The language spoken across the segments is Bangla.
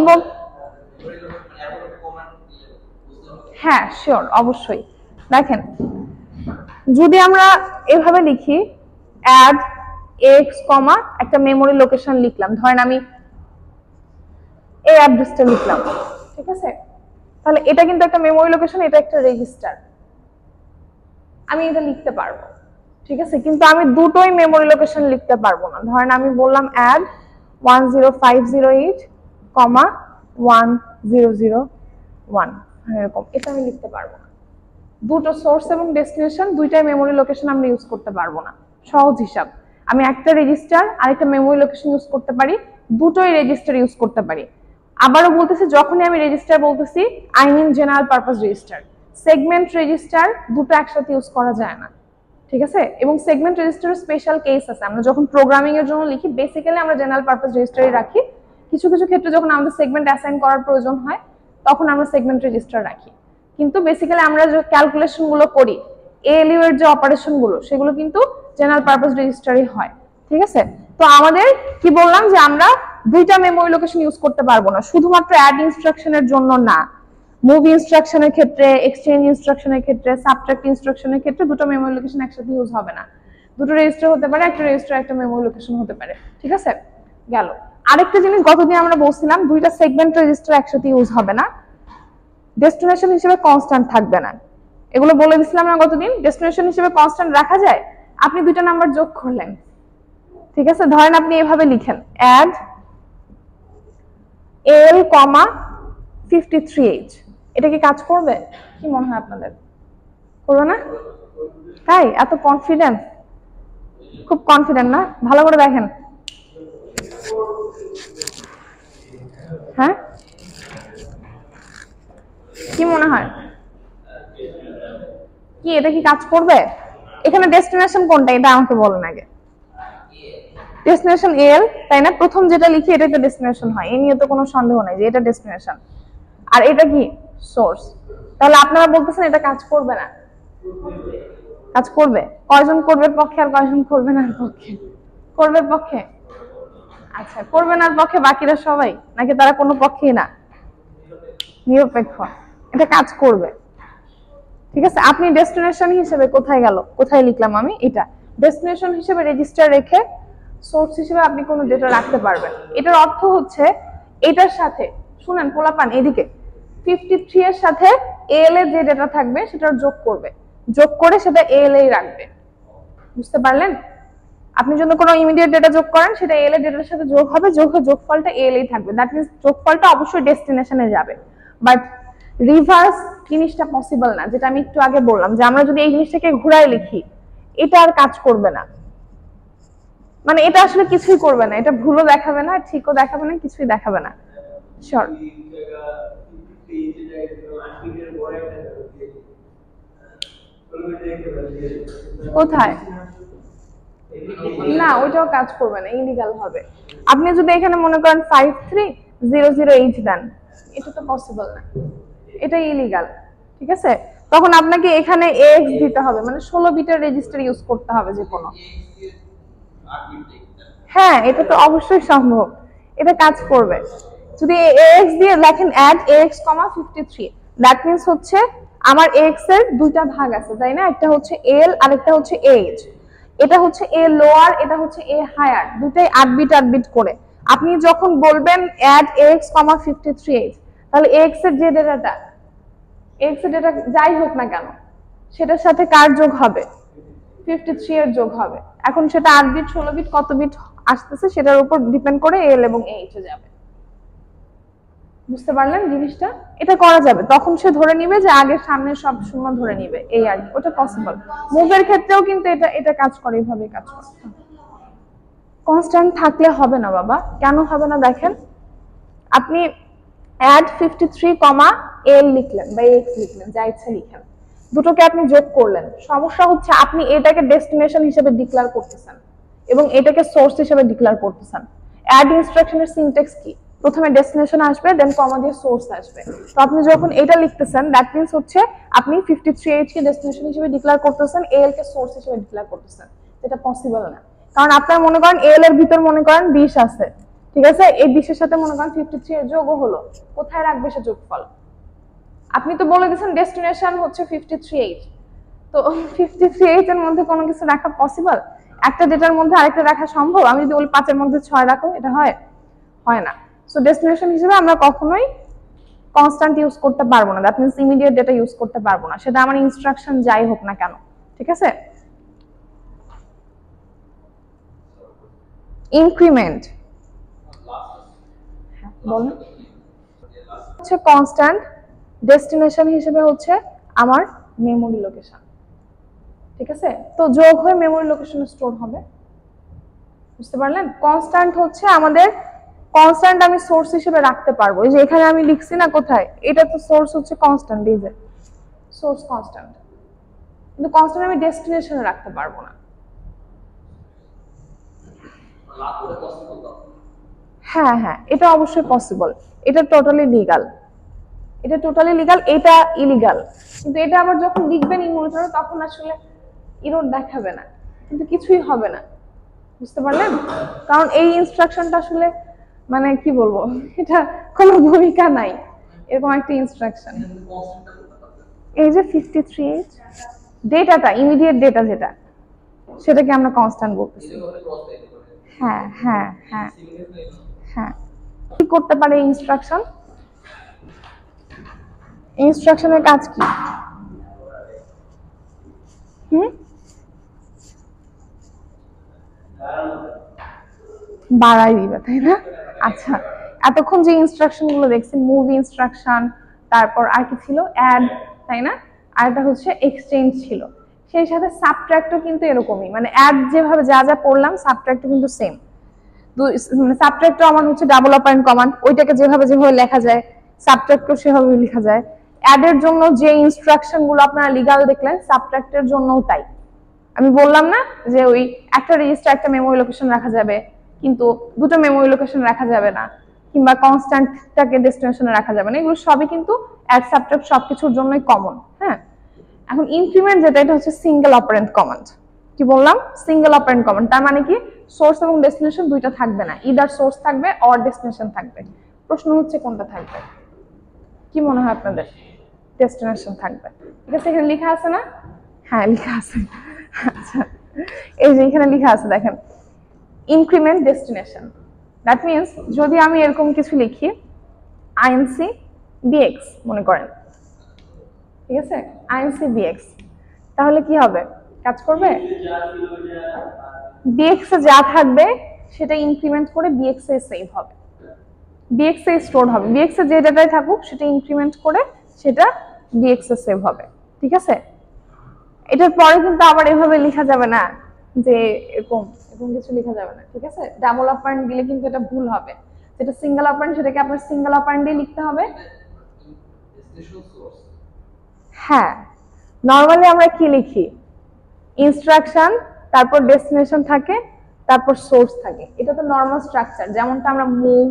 বল, হ্যাঁ শিওর অবশ্যই। দেখেন যদি আমরা এভাবে লিখি অ্যাড এক্স কমা একটা মেমোরি লোকেশন লিখলাম, ধরেন আমি এই অ্যাড্রেসটা লিখলাম, ঠিক আছে, তাহলে এটা কিন্তু একটা মেমোরি লোকেশন, এটা একটা রেজিস্টার, আমি এটা লিখতে পারবো, ঠিক আছে, কিন্তু আমি দুটোই মেমোরি লোকেশন লিখতে পারবো না। ধরেন আমি বললাম অ্যাড 10508, 1001 এরকম, এটা আমি লিখতে পারবো না। দুটো সোর্স এবং ডেস্টিনেশন দুইটাই মেমোরি লোকেশন আমরা ইউজ করতে পারবো না। সহজ হিসাব, আমি একটা রেজিস্টার আর একটা মেমোরি লোকেশন ইউজ করতে পারি, দুটোই রেজিস্টার ইউজ করতে পারি। আবারও বলতেছি, যখনই আমি রেজিস্টার বলতেছি I mean general purpose register. Segment register দুটো একসাথে ইউজ করা যায় না, ঠিক আছে, এবং সেগমেন্ট রেজিস্টারের স্পেশাল কেস আছে। আমরা যখন প্রোগ্রামিং এর জন্য লিখি বেসিক্যালি আমরা জেনারেল পারপাস রেজিস্টারই রাখি, কিছু কিছু ক্ষেত্রে যখন আমাদের সেগমেন্ট অ্যাসাইন করার প্রয়োজন হয় তখন আমরা সেগমেন্ট রেজিস্টার রাখি, কিন্তু বেসিক্যালি আমরা যে ক্যালকুলেশন গুলো করি, এএলইউ এর যে অপারেশন গুলো, সেগুলো কিন্তু জেনারেল পারপাস রেজিস্টারই হয়, ঠিক আছে। তো আমাদের কি বললাম যে আমরা দুইটা মেমোরি লোকেশন ইউজ করতে পারবো না, শুধুমাত্র অ্যাড ইনস্ট্রাকশনের জন্য না, মুভ ইনস্ট্রাকশনের ক্ষেত্রে, এক্সচেঞ্জ ইনস্ট্রাকশনের ক্ষেত্রে, সাবট্রাক্ট ইনস্ট্রাকশনের ক্ষেত্রে দুটো মেমোরি লোকেশন একসাথে ইউজ হবে না। দুটো রেজিস্টার হতে পারে, একটা রেজিস্টার একটা মেমোরি লোকেশন হতে পারে, ঠিক আছে। গেল আরেকটা জিনিস, গতদিন আমরা বলছিলাম দুইটা সেগমেন্ট রেজিস্টার একসাথে ইউজ হবে না, ডেস্টিনেশন হিসেবে কনস্ট্যান্ট থাকবে না, এগুলো বলে দিছিলাম না গতদিন। ডেস্টিনেশন হিসেবে কনস্ট্যান্ট রাখা যায়, আপনি দুইটা নাম্বার যোগ করলেন, ঠিক আছে, ধরেন আপনি এভাবে লিখেন অ্যাড এল কমা 53H, এটা কি কাজ করবে? কি মনে হয় আপনাদের? করবে না? তাই এত কনফিডেন্ট? খুব কনফিডেন্ট না? ভালো করে দেখেন, হ্যাঁ কি মনে হয়, কি এটা কি কাজ করবে? এখানে ডেস্টিনেশন কোনটা এটা আমাকে বলেন আগে। ডেস্টিনেশন এল, তাই না? প্রথম যেটা লিখি এটাই তো ডেস্টিনেশন হয়, এই নিয়ে তো কোনো সন্দেহ নাই যে এটা ডেস্টিনেশন, আর এটা কি সোর্স। তাহলে আপনারা বলতেছেন এটা কাজ করবে না? কাজ করবে। কয়জন করবে পক্ষে আর কয়জন করবে না পক্ষে? করবে পক্ষে, আচ্ছা, করবে না পক্ষে বাকিরা সবাই, নাকি তারা কোনো পক্ষেই না? নিরপেক্ষ। এটা কাজ করবে, ঠিক আছে। আপনি ডেস্টিনেশন হিসেবে কোথায় গেল, কোথায় লিখলাম আমি এটা, ডেস্টিনেশন হিসেবে রেজিস্টার রেখে সোর্স হিসেবে আপনি কোনো ডেটা রাখতে পারবেন। এটার অর্থ হচ্ছে এটার সাথে, শুনেন পোলাপান এদিকে, 53 এর সাথে এল এর যে ডেটা থাকবে সেটা যোগ করবে, যোগ করে সেটা এল এই রাখবে, বুঝতে পারলেন? আপনি যদি কোনো ইমিডিয়েট ডেটা যোগ করেন সেটা এল এর ডেটার সাথে যোগ হবে, যোগ হয়ে যোগফলটা এল এই থাকবে, দ্যাট মিন্স যোগফলটা অবশ্যই ডেস্টিনেশনে যাবে। বাট রিভার্স জিনিসটা পসিবল না, যেটা আমি একটু আগে বললাম যে আমরা যদি এই জিনিসটাকে ঘুরায় লিখি এটা আর কাজ করবে না, মানে এটা আসলে কিছুই করবে না, এটা ভুলও দেখাবে না, ঠিকও দেখাবে না, কিছুই দেখাবে না। শিওর কোথায়? না ওইটাও কাজ করবে না, ইলিগাল হবে। আপনি যদি এখানে মনে করেন 5300H দেন, এটা তো পসিবল না, এটা ইলিগাল, ঠিক আছে। তখন আপনাকে এখানে এক্স দিতে হবে, মানে 16 বিটের রেজিস্টার ইউজ করতে হবে যে কোনো। হ্যাঁ এটা তো অবশ্যই সম্ভব, এটা কাজ করবে। যদি এক্স দিয়ে লেখেন add x comma 53, that means হচ্ছে আমার এক্স এর দুইটা ভাগ আছে, তাই না? একটা হচ্ছে এল আর একটা হচ্ছে এইচ, এটা হচ্ছে এ লোয়ার, এটা হচ্ছে এ হায়ার, দুটাই 8 বিট 8 বিট করে। আপনি যখন বলবেন অ্যাড এক্স কমা 53H, তাহলে এক্স এর যে ডেটাটা, এক্স এর ডেটা যাই হোক না কেন সেটার সাথে কার যোগ হবে? 53 এর যোগ হবে। এখন সেটা 8 বিট 16 বিট কত বিট আসতেছে সেটার উপর ডিপেন্ড করে এল এবং এইচ এ যাবে, বুঝতে পারলেন জিনিসটা? এটা করা যাবে, তখন সে ধরে নিবে যে আগের সামনের সব শূন্য ধরে নিবে, এই আর কি, ওটা পসিবল। মুভের ক্ষেত্রেও কিন্তু এটা কাজ করে, এইভাবে কাজ করে। কনস্ট্যান্ট থাকলে হবে না বাবা। কেন হবে না দেখেন, আপনি অ্যাড 53 কমা এল লিখলেন বা এক্স লিখলেন, যা ইচ্ছা লিখেন, দুটোকে আপনি যোগ করলেন। সমস্যা হচ্ছে আপনি এটাকে ডেস্টিনেশন হিসেবে ডিক্লেয়ার করতেছেন এবং এটাকে সোর্স হিসেবে ডিক্লেয়ার করতেছেন। অ্যাড ইনস্ট্রাকশনের সিনট্যাক্স কি? প্রথমে ডেস্টিনেশন আসবে, দেন কমা দিয়ে সোর্স আসবে। তো আপনি যখন এটা লিখতেছেন দ্যাট মিন্স হচ্ছে আপনি 53H কে ডেস্টিনেশন হিসেবে ডিক্লেয়ার করতেছেন, এল কে সোর্স হিসেবে ডিক্লেয়ার করতেছেন, যেটা পসিবল না। কারণ আপনার মনে করেন এল এর ভিতর মনে করেন 20 আছে, ঠিক আছে, এই 20 এর সাথে মনে করেন 53 এর যোগও হলো, কোথায় রাখবে সে যোগফল? আপনি তো বলে দিয়েছেন ডেস্টিনেশন হচ্ছে 53H, তো 53H এর মধ্যে কোনো কিছু রাখা পসিবল? একটা ডেটার মধ্যে আরেকটা রাখা সম্ভব? আমি যদি বলি 5 এর মধ্যে 6 রাখো, এটা হয়? হয় না। সো ডেস্টিনেশন হিসেবে আমরা কখনোই কনস্ট্যান্ট ইউজ করতে পারবো না, that means immediate data use করতে পারবো না, সেটা আমার ইনস্ট্রাকশন যাই হোক না কেন। ঠিক আছে, ইনক্রিমেন্ট বলুন হচ্ছে কনস্ট্যান্ট, ডেস্টিনেশন হিসেবে হচ্ছে আমার মেমোরি লোকেশন। ঠিক আছে, তো যোগ হয়ে মেমোরি লোকেশনে স্টোর হবে, বুঝতে পারলেন? কনস্ট্যান্ট হচ্ছে আমাদের, কনস্ট্যান্ট আমি সোর্স হিসেবে রাখতে পারবো, এই যে এখানে আমি লিখছি না কোথায়, এটা তো সোর্স হচ্ছে কনস্ট্যান্ট, এই যে সোর্স কনস্ট্যান্ট, কিন্তু কনস্ট্যান্ট আমি ডেস্টিনেশনে রাখতে পারবো না। হ্যাঁ হ্যাঁ, এটা অবশ্যই পসিবল, এটা টোটালি লিগাল, এটা টোটালি লিগাল, এটা ইলিগাল। কিন্তু এটা আবার যখন লিখবেন ইমোলিটারে তখন আসলে ইরোর দেখাবে না, কিন্তু কিছুই হবে না, বুঝতে পারলেন? কারণ এই ইনস্ট্রাকশনটা আসলে মানে কি বলবো, এটা কোনো ভূমিকা নাই, এরকম একটা ইনস্ট্রাকশন। এই যে 53H ডেটাটা, ইমিডিয়েট ডেটা যেটা, সেটাকে আমরা কনস্ট্যান্ট বলতেছি। হ্যাঁ হ্যাঁ হ্যাঁ হ্যাঁ, কি করতে পারে ইনস্ট্রাকশন? ইনস্ট্রাকশনের কাজ কি? বাড়াই দিবে, তাই না? আচ্ছা, এতক্ষণ যে ইনস্ট্রাকশন গুলো দেখছেন, মুভি ইনস্ট্রাকশন, তারপর আর কি ছিল, অ্যাড, তাই না? আর এটা হচ্ছে এক্সচেঞ্জ ছিল, সেই সাথে সাবট্রাক্টও কিন্তু এরকমই, মানে অ্যাড যেভাবে যা যা পড়লাম সাবট্রাক্টও কিন্তু সেম। মানে সাবট্রাক্টও আমার হচ্ছে ডাবল অপারেন্ট কমান্ড, ওইটাকে যেভাবে যেভাবে লেখা যায় সাবট্রাক্টও সেভাবে লেখা যায়। অ্যাডের জন্য যে ইনস্ট্রাকশন গুলো আপনারা লিগাল দেখলেন, সাবট্রাক্টের জন্যও তাই। আমি বললাম না যে ওই একটা রেজিস্টার একটা মেমোরি লোকেশন রাখা যাবে, কিন্তু দুটো মেমোরি লোকেশন রাখা যাবে না, কিংবা কনস্ট্যান্টটাকে ডেস্টিনেশনে রাখা যাবে না, এগুলো সবই কিন্তু অ্যাড সাবট্রাক্ট সবকিছুর জন্যই কমন। হ্যাঁ, এখন ইনক্রিমেন্ট যেটা, এটা হচ্ছে সিঙ্গেল অপারেন্ট কমান্ড। কি বললাম? সিঙ্গেল অপারেন্ট কমান্ড, তার মানে কি সোর্স এবং ডেস্টিনেশন দুইটা থাকবে না, ইদার সোর্স থাকবে অর ডেস্টিনেশন থাকবে। প্রশ্ন হচ্ছে কোনটা থাকবে? কি মনে হয় আপনাদের? ডেস্টিনেশন থাকবে। ঠিক আছে, এখানে লেখা আছে না? হ্যাঁ লেখা আছে। আচ্ছা, এই যে এখানে লেখা আছে দেখেন, ইনক্রিমেন্ট ডেস্টিনেশন, দ্যাট মিন্স যদি আমি এরকম কিছু লিখি আইএনসি বিএক্স মনে করেন, ঠিক আছে, আইএনসি বিএক্স, তাহলে কি হবে? কাজ করবে? বিএক্স এ যা থাকবে সেটা ইনক্রিমেন্ট করে বিএক্স এ সেভ হবে, বিএক্স এ স্টোর হবে, বিএক্স এ যে ডাটাই থাকুক সেটা ইনক্রিমেন্ট করে সেটা বিএক্স এ সেভ হবে। ঠিক আছে, এটার পরে কিন্তু আবার এভাবে লেখা যাবে না যে এরকম এরকম কিছু লেখা যাবে না। ঠিক আছে, ডাবল অপারেন্ড দিলে কিন্তু এটা ভুল হবে, যেটা সিঙ্গেল অপারেন্ড সেটাকে আপনার সিঙ্গেল অপারেন্ড দিয়ে লিখতে হবে। হ্যাঁ, নরমালি আমরা কি লিখি? ইনস্ট্রাকশন, তারপর ডেস্টিনেশন থাকে, তারপর সোর্স থাকে, এটা তো নরমাল স্ট্রাকচার, যেমনটা আমরা মুভ,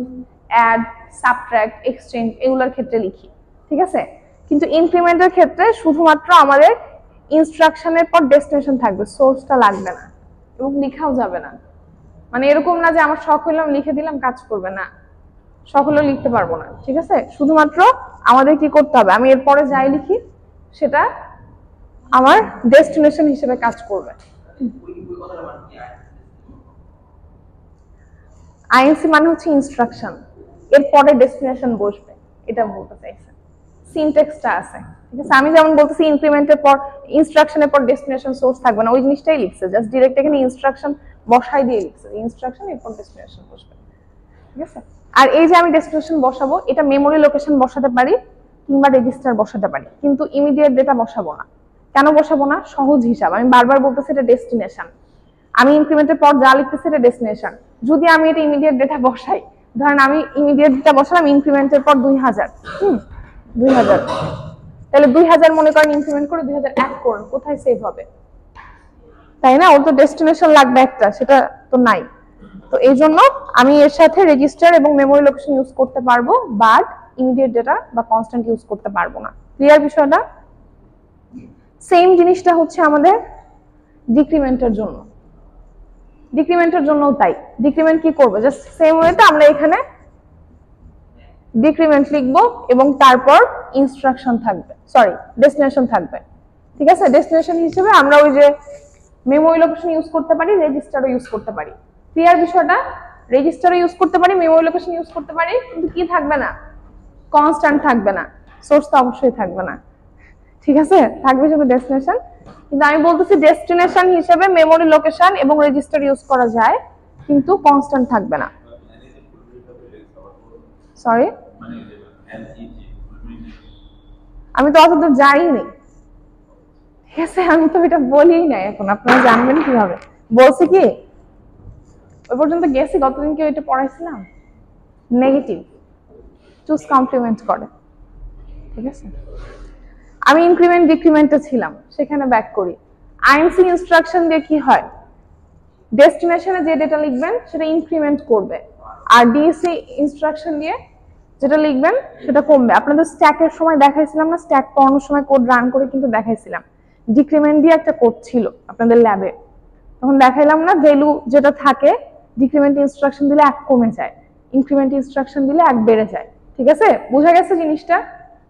অ্যাড, সাবট্রাক্ট, এক্সচেঞ্জ এগুলোর ক্ষেত্রে লিখি। ঠিক আছে, কিন্তু ইনক্রিমেন্টের ক্ষেত্রে শুধুমাত্র আমাদের ইনস্ট্রাকশনের পর ডেস্টিনেশন থাকবে, সোর্সটা লাগবে না এবং লেখাও যাবে না। মানে এরকম না যে আমার শখ হইলাম লিখে দিলাম কাজ করবে না, শখ হলেও লিখতে পারবো না। ঠিক আছে, শুধুমাত্র আমাদের কি করতে হবে, আমি এরপরে যাই লিখি সেটা আমার ডেস্টিনেশন হিসেবে কাজ করবে। আইএনসি মানে হচ্ছে ইনস্ট্রাকশন, এরপরে ডেস্টিনেশন বসবে, এটা বলতে চাইছে, সিনট্যাক্সটা আছে। ঠিক আছে, আমি যেমন বলতেছি ইনক্রিমেন্টের পর ইনস্ট্রাকশনের পর ডেস্টিনেশন সোর্স থাকবে না, ওই জিনিসটাই লিখছে, জাস্ট ডিরেক্ট এখানে ইনস্ট্রাকশন বসাই দিয়ে লিখছে, ইনস্ট্রাকশন এরপর ডেস্টিনেশন বসবে। ঠিক আছে, আর এই যে আমি ডেস্টিনেশন বসাবো, এটা মেমোরি লোকেশন বসাতে পারি কিংবা রেজিস্টার বসাতে পারি, কিন্তু ইমিডিয়েট ডেটা বসাবো না। কেন বসাবো না? সহজ হিসাব, আমি বারবার বলতেছি এটা ডেস্টিনেশন, আমি ইনক্রিমেন্টের পর যা লিখতেছি এটা ডেস্টিনেশন। যদি আমি এটা ইমিডিয়েট ডেটা বসাই, ধরেন আমি ইমিডিয়েট ডেটা বসালাম ইনক্রিমেন্টের পর 2000, 2000, তাহলে 2000 মনে করেন ইনক্রিমেন্ট করে 2001 করুন, কোথায় সেভ হবে? তাই না, ওর তো ডেস্টিনেশন লাগবে একটা, সেটা তো নাই। তো এই জন্য আমি এর সাথে রেজিস্টার এবং মেমোরি লোকেশন ইউজ করতে পারবো, বাট ইমিডিয়েট ডেটা বা কনস্ট্যান্ট ইউজ করতে পারবো না। ক্লিয়ার বিষয়টা? সেম জিনিসটা হচ্ছে আমাদের ডিক্রিমেন্টের জন্য। ডিক্রিমেন্টের জন্যও তাই। ডিক্রিমেন্ট কি করবে, জাস্ট সেম ওয়েতে আমরা এখানে ডিক্রিমেন্ট লিখবো এবং তারপর ইনস্ট্রাকশন থাকবে, সরি ডেস্টিনেশন থাকবে। ঠিক আছে, ডেস্টিনেশন হিসেবে আমরা ওই যে মেমোরি লোকেশন ইউজ করতে পারি, রেজিস্টারও ইউজ করতে পারি। ক্লিয়ার বিষয়টা? রেজিস্টারও ইউজ করতে পারি, মেমোরি লোকেশন ইউজ করতে পারি, কিন্তু কি থাকবে না, কনস্ট্যান্ট থাকবে না, সোর্স তো অবশ্যই থাকবে না। ঠিক আছে, থাকবে শুধু ডেস্টিনেশন। কিন্তু আমি বলতেছি ডেস্টিনেশন হিসেবে মেমোরি লোকেশন এবং রেজিস্টার ইউজ করা যায়, কিন্তু কনস্ট্যান্ট থাকবে না। সরি, আমি তো অতদূর যাইনি। ঠিক আছে, আমি তো এটা বলিই নাই, এখন আপনারা জানবেন কিভাবে? বলছি কি ওই পর্যন্ত গেছি, গতদিন কেউ এটা পড়াইছিলাম। নেগেটিভ চুজ কমপ্লিমেন্ট করে। ঠিক আছে, আমি ইনক্রিমেন্ট ডিক্রিমেন্টে ছিলাম, সেখানে ব্যাক করি। আইএনসি ইনস্ট্রাকশন দিয়ে কি হয়, ডেস্টিনেশনে যে ডেটা লিখবেন সেটা ইনক্রিমেন্ট করবে, আর ডিএসসি ইনস্ট্রাকশন দিয়ে যেটা লিখবেন সেটা কমবে। আপনাদের স্ট্যাকের সময় দেখাইছিলাম না, স্ট্যাক পড়ানোর সময় কোড রান করে কিন্তু দেখাইছিলাম, ডিক্রিমেন্ট দিয়ে একটা কোড ছিল আপনাদের ল্যাবে, তখন দেখাইলাম না, ভ্যালু যেটা থাকে ডিক্রিমেন্ট ইনস্ট্রাকশন দিলে 1 কমে যায়, ইনক্রিমেন্ট ইনস্ট্রাকশন দিলে 1 বেড়ে যায়। ঠিক আছে, বোঝা গেছে জিনিসটা?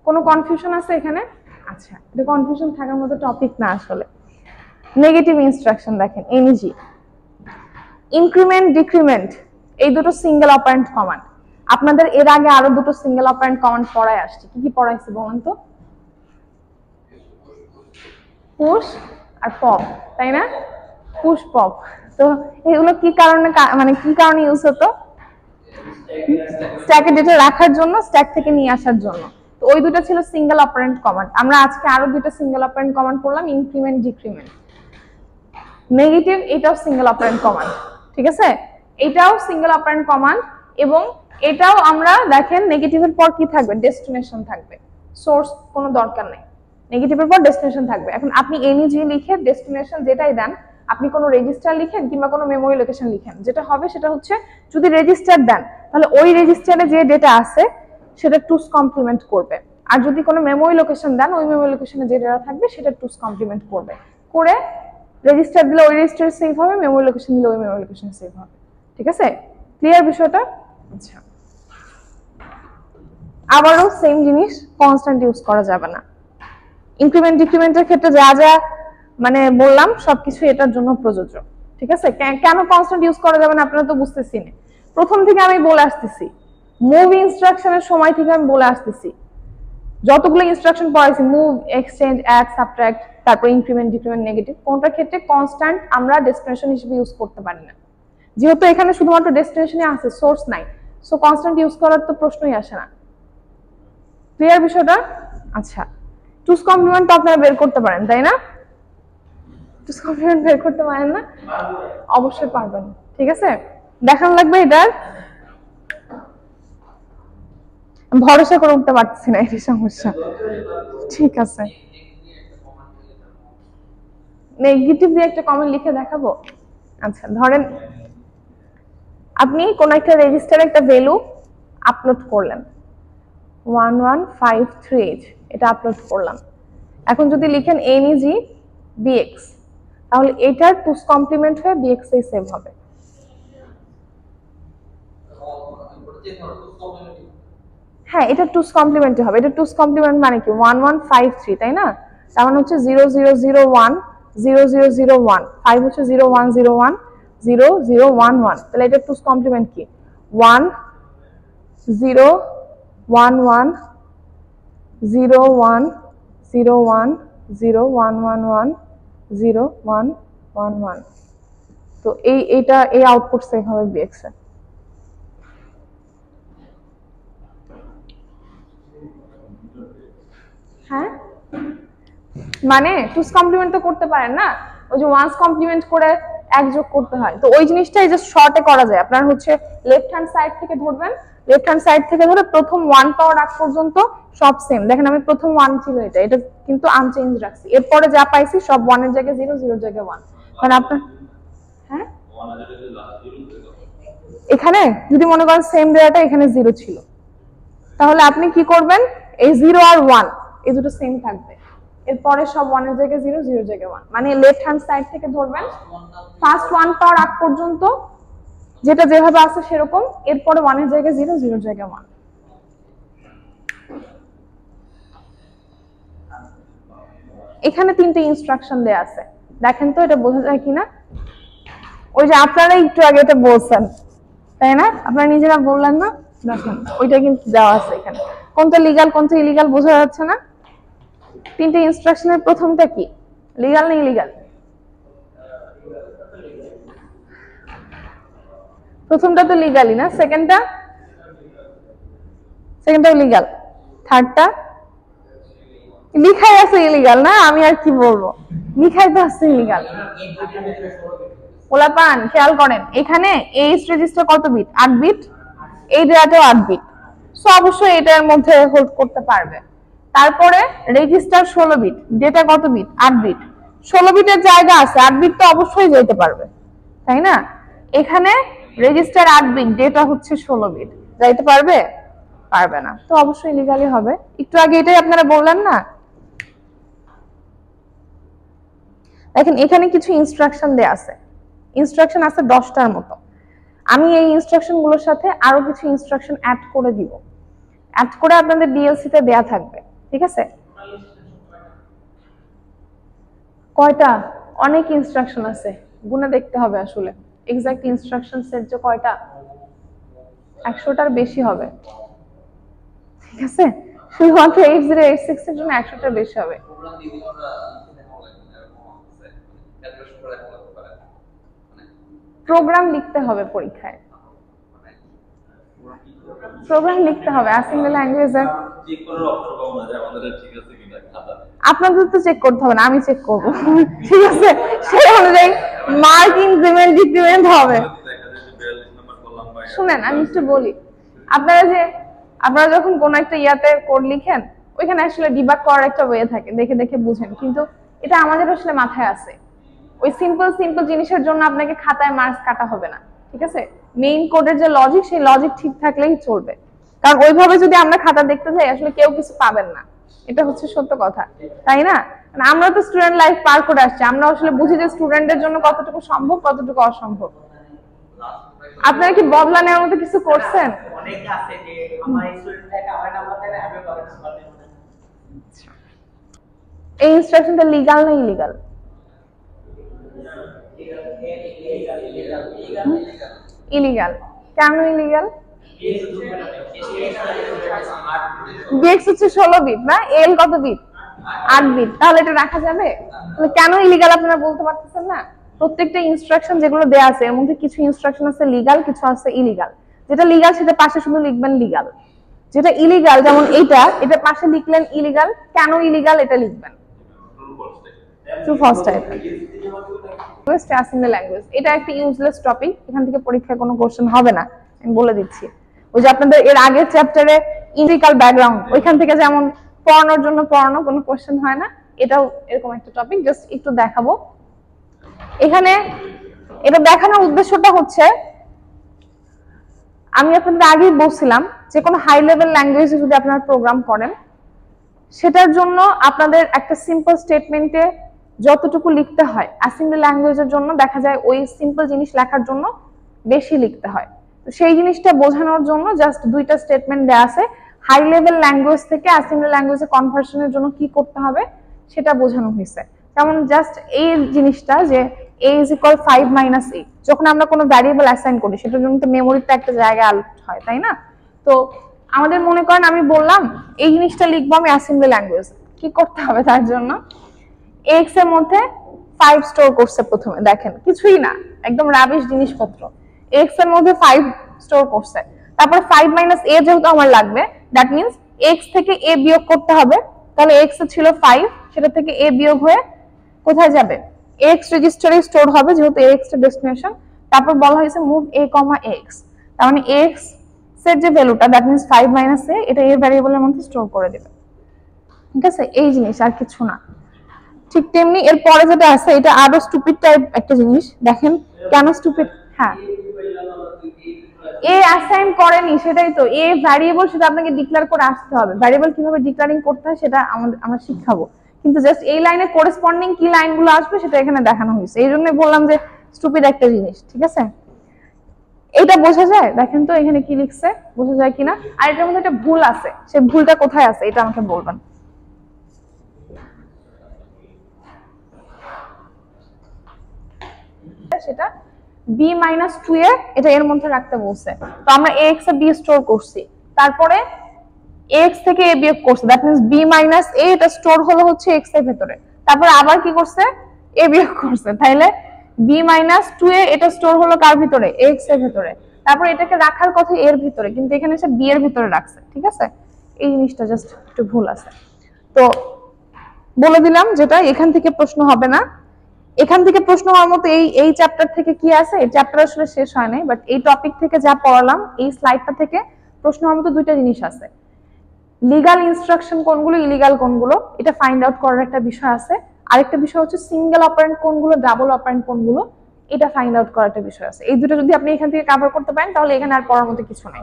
কোনো কনফিউশন আছে এখানে? আচ্ছা, এটা কনফিউশন থাকার মতো টপিক না আসলে। নেগেটিভ ইনস্ট্রাকশন দেখেন, এনইজি, ইনক্রিমেন্ট ডিক্রিমেন্ট এই দুটো সিঙ্গেল অপারেন্ট কমান্ড। আপনাদের এর আগে আরো দুটো সিঙ্গেল অপারেন্ট কমান্ড পড়াই আসছে, কি কি পড়াইছে বলেন তো? পুশ আর পপ, তাই না? Push pop. তো এগুলো কি কারণে, মানে কি কারণে ইউজ হতো? স্ট্যাকে ডেটা রাখার জন্য, স্ট্যাক থেকে নিয়ে আসার জন্য। তো ওই দুটো ছিল সিঙ্গেল অপারেন্ট কমান্ড। আমরা আজকে আরো দুটো সিঙ্গেল অপারেন্ট কমান্ড পড়লাম, ইনক্রিমেন্ট ডিক্রিমেন্ট। নেগেটিভ এটাও সিঙ্গেল অপারেন্ট কমান্ড। ঠিক আছে, এটাও সিঙ্গেল অপারেন্ট কমান্ড, এবং এটাও আমরা দেখেন নেগেটিভের পর কি থাকবে, ডেস্টিনেশন থাকবে, সোর্স কোনো দরকার নেই, নেগেটিভের পর ডেস্টিনেশন থাকবে। এখন আপনি এনইজি লিখে ডেস্টিনেশন যেটাই দেন, আপনি কোনো রেজিস্টার লিখেন কিংবা কোনো মেমোরি লোকেশন লিখেন, যেটা হবে সেটা হচ্ছে যদি রেজিস্টার দেন তাহলে ওই রেজিস্টারে যে ডেটা আছে সেটা টুস কমপ্লিমেন্ট করবে, আর যদি কোনো মেমোরি লোকেশন দেন ওই মেমোরি লোকেশনে যে ডেটা থাকবে সেটা টুস কমপ্লিমেন্ট করবে, করে রেজিস্টার দিলে ওই রেজিস্টারে সেভ হবে, মেমোরি লোকেশন দিলে ওই মেমোরি লোকেশনে সেভ হবে। ঠিক আছে, ক্লিয়ার বিষয়টা? আচ্ছা, আবারও সেম জিনিস, কনস্ট্যান্ট ইউজ করা যাবে না। ইনক্রিমেন্ট ডিক্রিমেন্টের ক্ষেত্রে যা যা মানে বললাম সবকিছু এটার জন্য প্রযোজ্য। ঠিক আছে, কেন কনস্ট্যান্ট ইউজ করা যাবে না আপনারা তো বুঝতেছি না। প্রথম থেকে আমি বলে আসতেছি, মুভ ইনস্ট্রাকশনের সময় থেকে আমি বলে আসতেছি, যতগুলো ইনস্ট্রাকশন পড়াইছি, মুভ, এক্সচেঞ্জ, অ্যাড, সাবট্রাক্ট, তারপর ইনক্রিমেন্ট ডিক্রিমেন্ট নেগেটিভ, কোনটার ক্ষেত্রে কনস্ট্যান্ট আমরা ডেস্টিনেশন হিসেবে ইউজ করতে পারি না, যেহেতু এখানে শুধুমাত্র ডেস্টিনেশনই আছে, সোর্স নাই, সো কনস্ট্যান্ট ইউজ করার তো প্রশ্নই আসে না। ক্লিয়ার বিষয়টা? আচ্ছা, টুস কমপ্লিমেন্ট তো আপনারা বের করতে পারেন, তাই না? টুস কমপ্লিমেন্ট বের করতে পারেন না? অবশ্যই পারবেন। ঠিক আছে, দেখানো লাগবে এটার, ভরসা করে উঠতে পারছি না, এটাই সমস্যা। ঠিক আছে, নেগেটিভ দিয়ে একটা কমেন্ট লিখে দেখাবো। আচ্ছা, ধরেন আপনি কোন একটা রেজিস্টারে একটা ভ্যালু আপলোড করলেন, 1153H, এটা আপলোড করলাম। এখন যদি লিখেন এনইজি বিএক্স, তাহলে এটার টুস কমপ্লিমেন্ট হয়ে বিএক্স এ সেভ হবে। হ্যাঁ, এটা টুস কমপ্লিমেন্টই হবে। এটা টুস কমপ্লিমেন্ট মানে কি, 1153, তাই না? তার মানে হচ্ছে 0001 0001, 5 হচ্ছে 0101 0011, তাহলে এটা টুস কমপ্লিমেন্ট কি, 1011 0101 0111 0111। তো এইটা এই আউটপুট সেভ হবে বিএক্স এ। হ্যাঁ, মানে টুস কমপ্লিমেন্ট তো করতে পারেন না, ওই যে ওয়ান্স কমপ্লিমেন্ট করে এক যোগ করতে হয়, তো ওই জিনিসটাই জাস্ট শর্টে করা যায়। আপনার হচ্ছে লেফট হ্যান্ড সাইড থেকে ধরবেন, লেফট হ্যান্ড সাইড থেকে ধরে প্রথম 1 পাওয়ার আগ পর্যন্ত সব সেম। দেখেন আমি প্রথম 1 ছিল, এটা কিন্তু আনচেঞ্জ রাখছি, এরপরে যা পাইছি সব 1 এর জায়গায় 0, 0 এর জায়গায় 1। মানে আপনার, হ্যাঁ, এখানে যদি মনে করেন সেম ডেটাটা এখানে 0 ছিল, তাহলে আপনি কি করবেন, এই 0 আর 1 এই দুটো সেম থাকবে, এরপরে সব 1 এর জায়গায় 0 0 এর জায়গায় 1, মানে লেফট হ্যান্ড সাইড থেকে ধরবেন ফার্স্ট 1 পাওয়ার আগ পর্যন্ত যেটা যেভাবে আছে সেরকম, এরপরে 1 এর জায়গায় 0 0 এর জায়গায় 1। এখানে 3টে ইনস্ট্রাকশন দেয়া আছে, দেখেন তো এটা বোঝা যায় কিনা। ওই যে আপনারা একটু আগে এটা বলছেন তাই না, আপনারা নিজেরা বললেন না, দেখেন ওইটা কিন্তু দেওয়া আছে এখানে, কোনটা লিগ্যাল কোনটা ইলিগ্যাল বোঝা যাচ্ছে না। 3টে ইনস্ট্রাকশনের প্রথমটা কি, লিগ্যাল না ইলিগ্যাল? প্রথমটা তো লিগ্যালই না, সেকেন্ডটাও লিগ্যাল, থার্ডটা লিখাই আছে ইলিগাল না, আমি আর কি বলবো, লিখাই তো আছে ইলিগাল। ওলাপান খেয়াল করেন এখানে এইচ রেজিস্টার কত বিট, 8 বিট, এই ডেটাটাও 8 বিট, সো অবশ্যই এটার মধ্যে হোল্ড করতে পারবে। তারপরে রেজিস্টার 16 বিট, ডেটা কত বিট, 8 বিট, 16 বিটের জায়গা আছে, 8 বিট তো অবশ্যই যেতে পারবে তাই না। এখানে রেজিস্টার 8 বিট, ডেটা হচ্ছে 16 বিট, যাইতে পারবে? পারবে না, তো অবশ্যই লিগালি হবে। একটু আগে এটাই আপনারা বললেন না। দেখেন এখানে কিছু ইনস্ট্রাকশন দেয়া আছে, ইনস্ট্রাকশন আছে 10টার মতো। আমি এই ইনস্ট্রাকশন গুলোর সাথে আরো কিছু ইনস্ট্রাকশন অ্যাড করে দিব, অ্যাড করে আপনাদের ডিএলসি তে দেয়া থাকবে, ঠিক আছে? কয়টা? অনেক ইনস্ট্রাকশন আছে, গুণে দেখতে হবে আসলে এক্সাক্ট ইনস্ট্রাকশন সেট যে কয়টা, 100টার বেশি হবে, ঠিক আছে? শুধুমাত্র 8086 এর জন্য 100টার বেশি হবে। প্রোগ্রাম লিখতে হবে পরীক্ষায়, প্রোগ্রাম লিখতে হবে অ্যাসেম্বলি ল্যাঙ্গুয়েজে। চেক করার অপশন পাবো না যে আমাদের ঠিক আছে কিনা খাতা, আপনাদের তো চেক করতে হবে না, আমি চেক করব, ঠিক আছে? সেই অনুযায়ী মার্ক ইনক্রিমেন্ট ডিক্রিমেন্ট হবে। শুনেন আমি একটু বলি, আপনারা যখন কোন একটা ইয়াতে কোড লিখেন ওইখানে আসলে ডিবাগ করার একটা ওয়ে থাকে, দেখে দেখে বুঝেন, কিন্তু এটা আমাদের আসলে মাথায় আছে। ওই সিম্পল জিনিসের জন্য আপনাকে খাতায় মার্কস কাটা হবে না, ঠিক আছে? মেইন কোডের যে লজিক, সেই লজিক ঠিক থাকলেই চলবে, কারণ ওইভাবে যদি আমরা খাতা দেখতে যাই আসলে কেউ কিছু পাবেন না, এটা হচ্ছে সত্য কথা, তাই না? আমরা তো স্টুডেন্ট লাইফ পার করে আসছি, আমরা আসলে বুঝি যে স্টুডেন্টদের জন্য কতটুকু সম্ভব কতটুকু অসম্ভব। আপনারা কি বদলা নেওয়ার মতো কিছু করছেন? অনেক আছে যে আমার স্টুডেন্টটাকে আমার নাম্বার দেবে, আমি কবে কিছু বলতে পারবো না। এই ইনস্ট্রাকশনটা লিগ্যাল না ইলিগ্যাল? ইলিগ্যাল। কেন ইলিগ্যাল? বিএক্স হচ্ছে 16 বিট না, এল কত বিট, 8 বিট, তাহলে এটা রাখা যাবে? তাহলে কেন ইলিগ্যাল আপনারা বলতে পারতেছেন না? প্রত্যেকটা ইনস্ট্রাকশন যেগুলো দেয়া আছে এর মধ্যে কিছু ইনস্ট্রাকশন আছে লিগ্যাল, কিছু আছে ইলিগ্যাল। যেটা লিগ্যাল সেটা পাশে শুধু লিখবেন লিগ্যাল, যেটা ইলিগ্যাল যেমন এটা পাশে লিখলেন ইলিগ্যাল, কেন ইলিগ্যাল এটা লিখবেন ট্রু ফলস টাইপের। অ্যাসেম্বলি ল্যাঙ্গুয়েজ এটা একটা ইউজলেস টপিক, এখান থেকে পরীক্ষায় কোনো কোশ্চেন হবে না, আমি বলে দিচ্ছি। ওই যে আপনাদের এর আগের চ্যাপ্টারে ইন্টিগ্রাল ব্যাকগ্রাউন্ড, ওইখান থেকে যেমন পড়ানোর জন্য পড়ানো কোনো কোশ্চেন হয় না, এটাও এরকম একটা টপিক, জাস্ট একটু দেখাবো। এখানে এটা দেখানোর উদ্দেশ্যটা হচ্ছে, আমি আপনাদের আগেই বলছিলাম যে কোনো হাই লেভেল ল্যাঙ্গুয়েজে যদি আপনারা প্রোগ্রাম করেন সেটার জন্য আপনাদের একটা সিম্পল স্টেটমেন্টে যতটুকু লিখতে হয় অ্যাসেম্বলি ল্যাঙ্গুয়েজের জন্য দেখা যায় ওই সিম্পল জিনিস লেখার জন্য বেশি লিখতে হয়। তো সেই জিনিসটা বোঝানোর জন্য জাস্ট 2টা স্টেটমেন্ট দেয়া আছে, হাই লেভেল ল্যাঙ্গুয়েজ থেকে অ্যাসেম্বলি ল্যাঙ্গুয়েজে কনভার্সনের জন্য কি করতে হবে সেটা বোঝানো হয়েছে। যেমন জাস্ট এই জিনিসটা যে a = 5 - 8, যখন আমরা কোনো ভ্যারিয়েবল অ্যাসাইন করি সেটার জন্য তো মেমোরিতে একটা জায়গা আলাদা হয় তাই না? তো আমাদের মনে করেন আমি বললাম এই জিনিসটা লিখবো আমি অ্যাসেম্বলি ল্যাঙ্গুয়েজ, কি করতে হবে তার জন্য? x এর মধ্যে 5 স্টোর করছে প্রথমে, দেখেন কিছুই না, একদম রাবিশ জিনিসপত্র, x এর মধ্যে 5 স্টোর করছে, তারপর 5 - a যেহেতু আমার লাগবে, দ্যাট মিন্স x থেকে a বিয়োগ করতে হবে, তাহলে x এ ছিল 5, সেটা থেকে a বিয়োগ হয়ে কোথায় যাবে? x রেজিস্টারে স্টোর হবে যেহেতু x এর ডেস্টিনেশন। তারপর বলা হয়েছে মুভ a, x, তার মানে x এর যে ভ্যালুটা দ্যাট মিন্স 5 - a, এটা এর ভ্যারিয়েবলের মধ্যে স্টোর করে দেবে, ঠিক আছে? এই জিনিস আর কিছু না। ঠিক তেমনি এর পরে যেটা আছে এটা আরো স্টুপিড টাইপ একটা জিনিস, দেখেন কেন স্টুপিড। হ্যাঁ, এ অ্যাসাইন করেনি, সেটাই তো এ ভ্যারিয়েবল, সেটা আপনাকে ডিক্লেয়ার করে আসতে হবে। ভ্যারিয়েবল কিভাবে ডিক্লেয়ারিং করতে হয় সেটা আমরা শিখাবো, কিন্তু জাস্ট এই লাইনে করেসপন্ডিং কি লাইনগুলো আসবে সেটা এখানে দেখানো হয়েছে। এই জন্য বললাম যে স্টুপিড একটা জিনিস, ঠিক আছে? এটা বোঝা যায়? দেখেন তো এখানে কি লিখছে, বোঝা যায় কিনা? আর এটার মধ্যে একটা ভুল আছে, সেই ভুলটা কোথায় আছে এটা আমাকে বলবেন। সেটা b-2a এটা এর মধ্যে রাখতে বলছে। তো আমরা ax এ b স্টোর করছি, তারপরে x থেকে a বিয়োগ করছে, দ্যাট মিন্স b-a এটা স্টোর হলো হচ্ছে x এর ভিতরে, তারপরে আবার কি করছে, a বিয়োগ করছে, তাইলে b-2a এটা স্টোর হলো কার ভিতরে, x এর ভিতরে, তারপর এটাকে রাখার কথা এর ভিতরে, কিন্তু এখানে সে b এর ভিতরে রাখছে, ঠিক আছে? এই জিনিসটা জাস্ট একটু ভুল আছে। তো বলে দিলাম যেটা এখান থেকে প্রশ্ন হবে না। এখান থেকে প্রশ্ন হওয়ার মতো এই চ্যাপ্টার থেকে কি আছে, এই চ্যাপ্টার আসলে শেষ হয় নাই, বাট এই টপিক থেকে যা পড়ালাম এই স্লাইডটা থেকে প্রশ্ন হওয়ার মতো দুইটা জিনিস আছে। লিগ্যাল ইনস্ট্রাকশন কোনগুলো, ইলিগাল কোনগুলো, এটা ফাইন্ড আউট করার একটা বিষয় আছে। আরেকটা বিষয় হচ্ছে সিঙ্গেল অপারেন্ট কোনগুলো, ডাবল অপারেন্ট কোনগুলো, এটা ফাইন্ড আউট করার একটা বিষয় আছে। এই দুটো যদি আপনি এখান থেকে কভার করতে পারেন তাহলে এখানে আর পড়ার মতো কিছু নাই।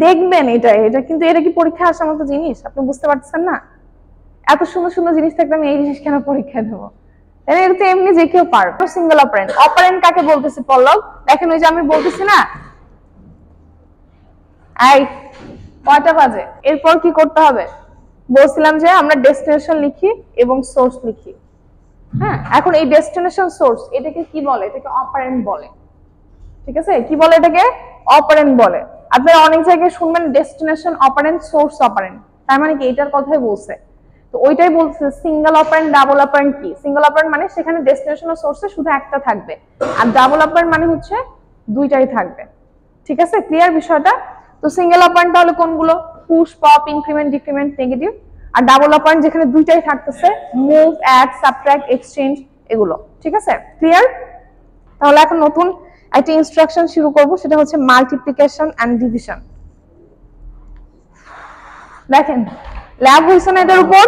দেখবেন এটা কিন্তু এটা কি পরীক্ষা আসার মতো জিনিস? আপনি বুঝতে পারছেন না? এত সুন্দর সুন্দর জিনিস থাকলে আমি এই জিনিস কেন পরীক্ষায় দেবো? এটা তো এমনি যে কেউ পারবে। সিঙ্গেল অপারেন্ট, অপারেন্ট কাকে বলতেছে পল্লব? দেখেন ওই যে আমি বলতেছি না, এই কয়টা বাজে, এরপর কি করতে হবে বলছিলাম যে আমরা ডেস্টিনেশন লিখি এবং সোর্স লিখি। হ্যাঁ, এখন এই ডেস্টিনেশন সোর্স এটাকে কি বলে? এটাকে অপারেন্ট বলে, ঠিক আছে? কি বলে এটাকে? অপারেন্ট বলে। আপনারা অনেক জায়গায় শুনবেন ডেস্টিনেশন অপারেন্ট, সোর্স অপারেন্ট, তার মানে কি এটার কথাই বলছে। তো ওইটাই বলছে সিঙ্গেল অপারেন্ট, ডাবল অপারেন্ট কি? সিঙ্গেল অপারেন্ট মানে সেখানে ডেস্টিনেশন আর সোর্সে শুধু একটা থাকবে, আর ডাবল অপারেন্ট মানে হচ্ছে দুইটাই থাকবে, ঠিক আছে? ক্লিয়ার বিষয়টা? তো সিঙ্গেল অপারেন্ট তাহলে কোনগুলো? Push, pop, increment, decrement, negative. আর ডাবল অপারেন্ট যেখানে দুইটাই থাকতেছে, মুভ, অ্যাড, সাবট্রাক্ট, এক্সচেঞ্জ, এগুলো, ঠিক আছে? ক্লিয়ার? তাহলে এখন নতুন একটা ইনস্ট্রাকশন শুরু করব, সেটা হচ্ছে মাল্টিপ্লিকেশন এন্ড ডিভিশন। দেখেন ল্যাব হইছে না এটার উপর,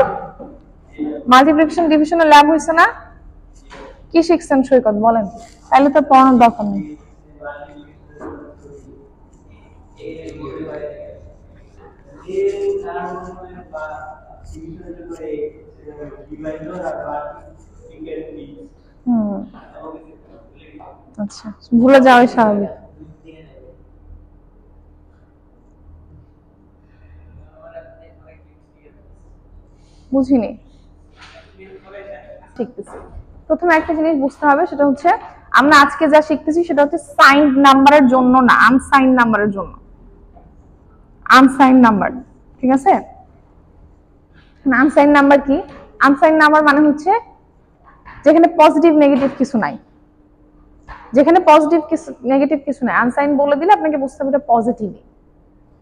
মাল্টিপ্লিকেশন ডিভিশনের ল্যাব হইছে না? কি শিখছেন সৈকত বলেন? তাহলে তো পড়ানোর দরকার নেই। আচ্ছা, ভুলে যাওয়াই স্বাভাবিক। বুঝিনি, শিখতেছি। প্রথমে একটা জিনিস বুঝতে হবে, সেটা হচ্ছে আমরা আজকে যা শিখতেছি সেটা হচ্ছে সাইন্ড নাম্বারের জন্য না, আনসাইন্ড নাম্বারের জন্য। আনসাইন্ড নাম্বার, ঠিক আছে? আনসাইন্ড নাম্বার কি? আনসাইন্ড নাম্বার মানে হচ্ছে যেখানে পজিটিভ নেগেটিভ কিছু নাই, যেখানে পজিটিভ কিছু নেগেটিভ কিছু নাই। আনসাইন বলে দিলে আপনাকে বুঝতে হবে এটা পজিটিভই,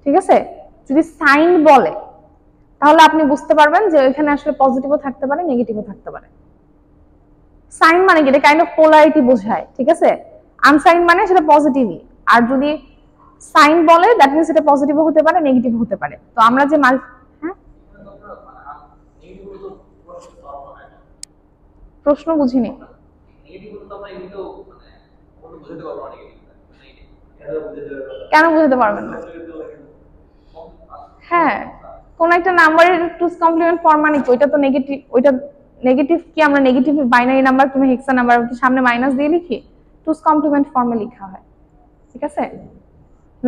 ঠিক আছে? যদি সাইন বলে তাহলে আপনি বুঝতে পারবেন যে এখানে আসলে পজিটিভও থাকতে পারে, নেগেটিভও থাকতে পারে। সাইন মানে কি? এটা কাইন্ড অফ পোলারিটি বোঝায়, ঠিক আছে? আনসাইন মানে সেটা পজিটিভই, আর যদি সাইন বলে দ্যাট মিন্স এটা পজিটিভও হতে পারে, নেগেটিভ হতে পারে। তো আমরা যে হ্যাঁ, প্রশ্ন বুঝিনি। কেন বুঝতে পারবেন না? হ্যাঁ, কোন একটা নাম্বারের টুস কমপ্লিমেন্ট ফর্ম মানে কি? ওইটা তো নেগেটিভ, ওইটা নেগেটিভ কি? আমরা নেগেটিভ বাইনারি নাম্বার কিংবা হেক্সা নাম্বার সামনে মাইনাস দিয়ে লিখি, টুস কমপ্লিমেন্ট ফর্মে লেখা হয়, ঠিক আছে?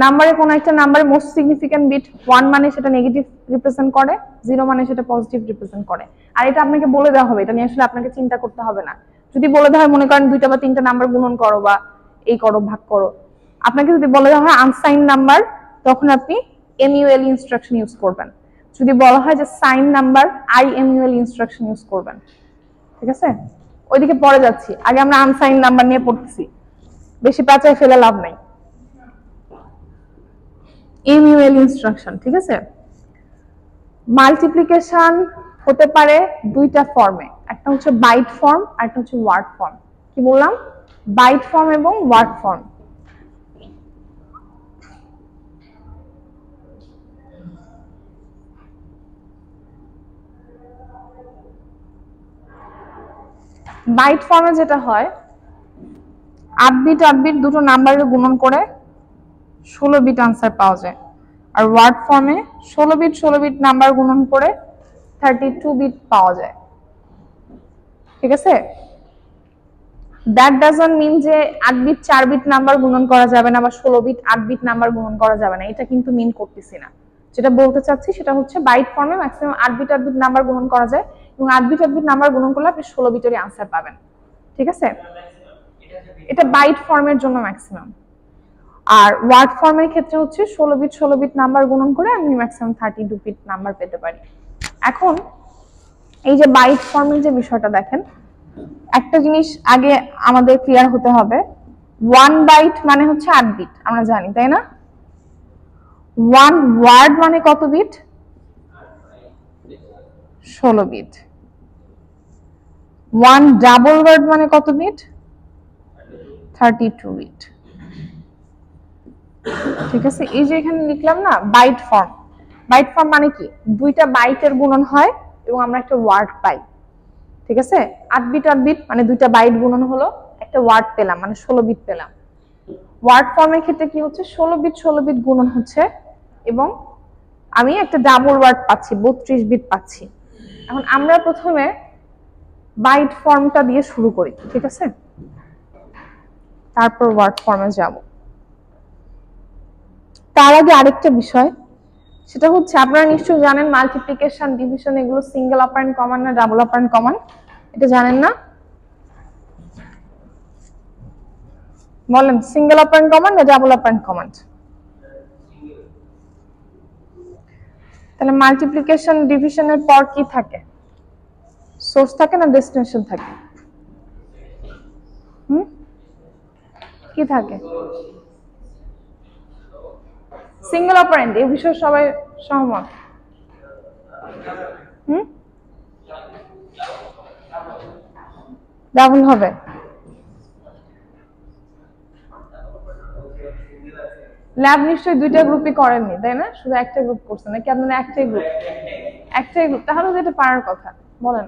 নাম্বারে কোন একটা নাম্বারের মোস্ট সিগনিফিক্যান্ট বিট 1 মানে সেটা নেগেটিভ রিপ্রেজেন্ট করে, 0 মানে সেটা পজিটিভ রিপ্রেজেন্ট করে। আর এটা আপনাকে বলে দেওয়া হবে, এটা নিয়ে আসলে আপনাকে চিন্তা করতে হবে না। যদি বলে দেওয়া হয় মনে করেন 2টা বা 3টা নাম্বার গুণন করো বা এই করো, ভাগ করো, আপনাকে যদি বলে দেওয়া হয় আনসাইন নাম্বার, তখন আপনি MUL ইনস্ট্রাকশন ইউজ করবেন। যদি বলা হয় যে sign number, IMUL instruction use করবেন, ঠিক আছে? ওইদিকে পরে যাচ্ছি, আগে আমরা আনসাইন নাম্বার নিয়ে পড়তেছি, বেশি পেঁচায় ফেলে লাভ নাই। MUL ইনস্ট্রাকশন, ঠিক আছে? মাল্টিপ্লিকেশন হতে পারে দুইটা ফর্মে, একটা হচ্ছে বাইট ফর্ম আর একটা হচ্ছে ওয়ার্ড ফর্ম। কি বললাম? বাইট ফর্ম এবং ওয়ার্ড ফর্ম। বাইট ফর্মে যেটা হয়, 8 বিট 8 বিট দুটো নাম্বারের গুণন করে 16 বিট আনসার পাওয়া যায়। আর ওয়ার্ড ফর্মে 16 বিট নাম্বার গুণন করে 32 বিট পাওয়া যায়। ঠিক আছে, দ্যাট ডাজন্ট মিন যে 8 বিট 4 বিট নাম্বার গুণন করা যাবে না বা 16 বিট 8 বিট নাম্বার গুণন করা যাবে না, এটা কিন্তু মিন করতেছি না। যেটা বলতে চাচ্ছি সেটা হচ্ছে বাইট ফর্মে ম্যাক্সিমাম 8 বিট 8 বিট নাম্বার গুণন করা যায় এবং 8 বিট 8 বিট নাম্বার গুণন করলে আপনি 16 বিটেরই আনসার পাবেন। ঠিক আছে, এটা বাইট ফর্মের জন্য ম্যাক্সিমাম। আর ওয়ার্ড ফর্মের ক্ষেত্রে হচ্ছে 16 বিট নাম্বার গুণন করে আমি ম্যাক্সিমাম 32 বিট নাম্বার পেতে পারি। এখন এই যে বাইট ফর্মের যে বিষয়টা দেখেন, একটা জিনিস আগে আমাদের ক্লিয়ার হতে হবে, 1 বাইট মানে হচ্ছে 8 বিট, আমরা জানি তাই না? 1 ওয়ার্ড মানে কত বিট? 16 বিট। 1 ডাবল ওয়ার্ড মানে কত বিট? 32 বিট। ঠিক আছে, এই যে এখানে লিখলাম না বাইট ফর্ম, বাইট ফর্ম মানে কি? দুইটা বাইটের গুণন হয় এবং আমরা একটা ওয়ার্ড পাই। ঠিক আছে, 8 বিট 8 বিট মানে দুইটা বাইট গুণন হলো, একটা ওয়ার্ড পেলাম মানে 16 বিট পেলাম। ওয়ার্ড ফর্মের ক্ষেত্রে কি হচ্ছে? 16 বিট গুণন হচ্ছে এবং আমি একটা ডাবল ওয়ার্ড পাচ্ছি, 32 বিট পাচ্ছি। এখন আমরা প্রথমে বাইট ফর্মটা দিয়ে শুরু করি, ঠিক আছে, তারপর ওয়ার্ড ফর্মে যাব। তার আগে আরেকটা বিষয়, সেটা হচ্ছে আপনারা নিশ্চয়ই জানেন মাল্টিপ্লিকেশন, ডিভিশন এগুলো সিঙ্গেল অপারেন্ড কমান্ড না ডাবল অপারেন্ড কমান্ড, এটা জানেন না? বলেন, সিঙ্গেল অপারেন্ড কমান্ড না ডাবল অপারেন্ড কমান্ড? তাহলে মাল্টিপ্লিকেশন ডিভিশনের পর কি থাকে? সোর্স থাকে না ডেস্টিনেশন থাকে? কি থাকে? সিঙ্গেল অপারেন্ড, এই বিষয়ে সবাই সহমত? ডাবল হবে। ল্যাব নিশ্চয়ই দুইটা গ্রুপই করেননি তাই না? শুধু একটা গ্রুপ করছেন নাকি আপনারা? একটাই গ্রুপ, একটাই গ্রুপ, তাহলে তো এটা পারার কথা। বলেন,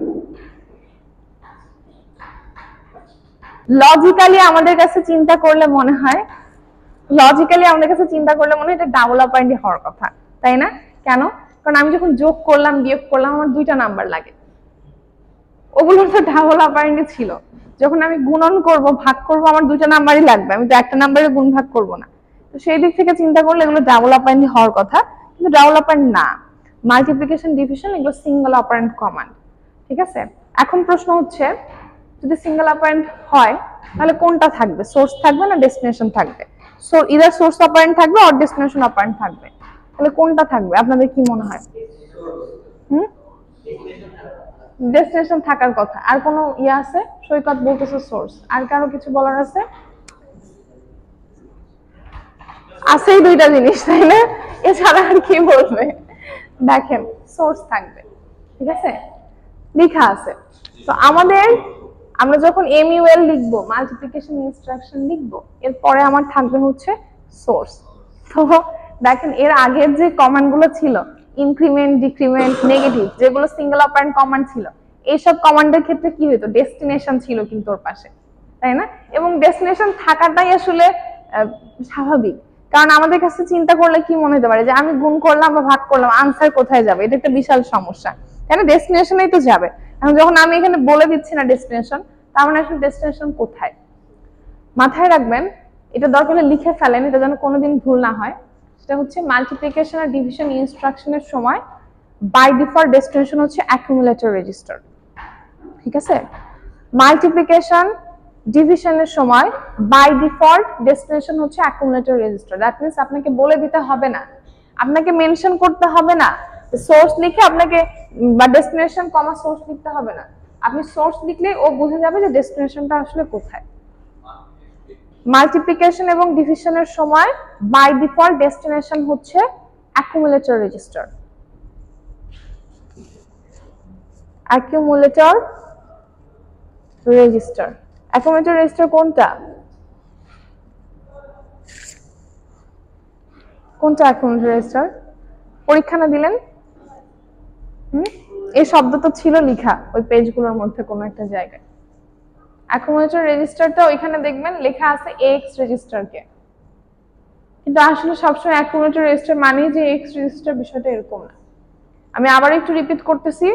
লজিক্যালি আমাদের কাছে চিন্তা করলে মনে হয়, লজিক্যালি আমাদের কাছে চিন্তা করলে মনে হয় এটা ডাবল অপারেন্ডই হওয়ার কথা, তাই না? কেন? কারণ আমি যখন যোগ করলাম বিয়োগ করলাম আমার দুইটা নাম্বার লাগে, ওগুলো তো ডাবল অপারেন্ডই ছিল। যখন আমি গুণন করব ভাগ করব আমার দুইটা নাম্বারই লাগবে, আমি তো একটা নাম্বারে গুণ ভাগ করব না। তো সেই দিক থেকে চিন্তা করলে এগুলো ডাবল অপারেন্ডই হওয়ার কথা, কিন্তু ডাবল অপারেন্ড না। মাল্টিপ্লিকেশন ডিভিশন এগুলো সিঙ্গেল অপারেন্ড কমান্ড। ঠিক আছে, এখন প্রশ্ন হচ্ছে যদি সিঙ্গেল অপারেন্ড হয় তাহলে কোনটা থাকবে? সোর্স থাকবে না ডেস্টিনেশন থাকবে? সো ইদার সোর্স অপারেন্ড থাকবে অর ডেস্টিনেশন অপারেন্ড থাকবে, তাহলে কোনটা থাকবে আপনাদের কি মনে হয়? ডেস্টিনেশন থাকার কথা। আর কোনো ইয়ে আছে? সৈকত বলতেছে সোর্স, আর কারো কিছু বলার আছে? আছেই দুইটা জিনিস তাই না, এছাড়া আর কি বলবে? দেখেন সোর্স থাকবে, ঠিক আছে, লেখা আছে। তো আমরা যখন এমইউএল লিখবো, মাল্টিপ্লিকেশন ইনস্ট্রাকশন লিখবো, এরপরে আমার থাকবে হচ্ছে সোর্স। তো দেখেন এর আগের যে কমান্ড গুলো ছিল, ইনক্রিমেন্ট, ডিক্রিমেন্ট, নেগেটিভ, যেগুলো সিঙ্গেল অপারেন্ড কমান্ড ছিল, এইসব কমান্ডের ক্ষেত্রে কি হতো? ডেস্টিনেশন ছিল কিন্তু ওর পাশে, তাই না? এবং ডেস্টিনেশন থাকাটাই আসলে স্বাভাবিক, কারণ আমাদের কাছে চিন্তা করলে কি মনে হতে পারে যে আমি গুণ করলাম বা ভাগ করলাম, আনসার কোথায় যাবে? এটা একটা বিশাল সমস্যা, তাই না? ডেস্টিনেশনেই তো যাবে। এখন যখন আমি এখানে বলে দিচ্ছি না ডেস্টিনেশন, তার মানে আসলে ডেস্টিনেশন কোথায়? মাথায় রাখবেন, এটা দরকার হলে লিখে ফেলেন, এটা যেন কোনোদিন ভুল না হয়। সেটা হচ্ছে মাল্টিপ্লিকেশন আর ডিভিশন ইনস্ট্রাকশনের সময় বাই ডিফল্ট ডেস্টিনেশন হচ্ছে অ্যাকুমুলেটর রেজিস্টার। ঠিক আছে, মাল্টিপ্লিকেশন ডিভিশনের সময় বাই ডিফল্ট ডেস্টিনেশন হচ্ছে অ্যাকুমুলেটর রেজিস্টার। দ্যাট মিন্স আপনাকে বলে দিতে হবে না, আপনাকে মেনশন করতে হবে না, সোর্স লিখে আপনাকে বা ডেস্টিনেশন কমা সোর্স লিখতে হবে না। আপনি সোর্স লিখলে ও বুঝে যাবে যে ডেস্টিনেশনটা আসলে কোথায়। মাল্টিপ্লিকেশন এবং ডিভিশনের সময় বাই ডিফল্ট ডেস্টিনেশন হচ্ছে accumulator register. Accumulator register, accumulator register কোনটা? কোনটা অ্যাকুমুলেটর রেজিস্টার? পরীক্ষা না দিলেন? এই শব্দ তো ছিল লেখা ওই পেজগুলোর মধ্যে কোনো একটা জায়গায়। অ্যাকুমুলেটর রেজিস্টারটা ওইখানে দেখবেন লেখা আছে এক্স রেজিস্টারকে। কিন্তু আসলে সবসময় অ্যাকুমুলেটর রেজিস্টার মানে যে এক্স রেজিস্টার, বিষয়টা এরকম না। আমি আবার একটু রিপিট করতেছি,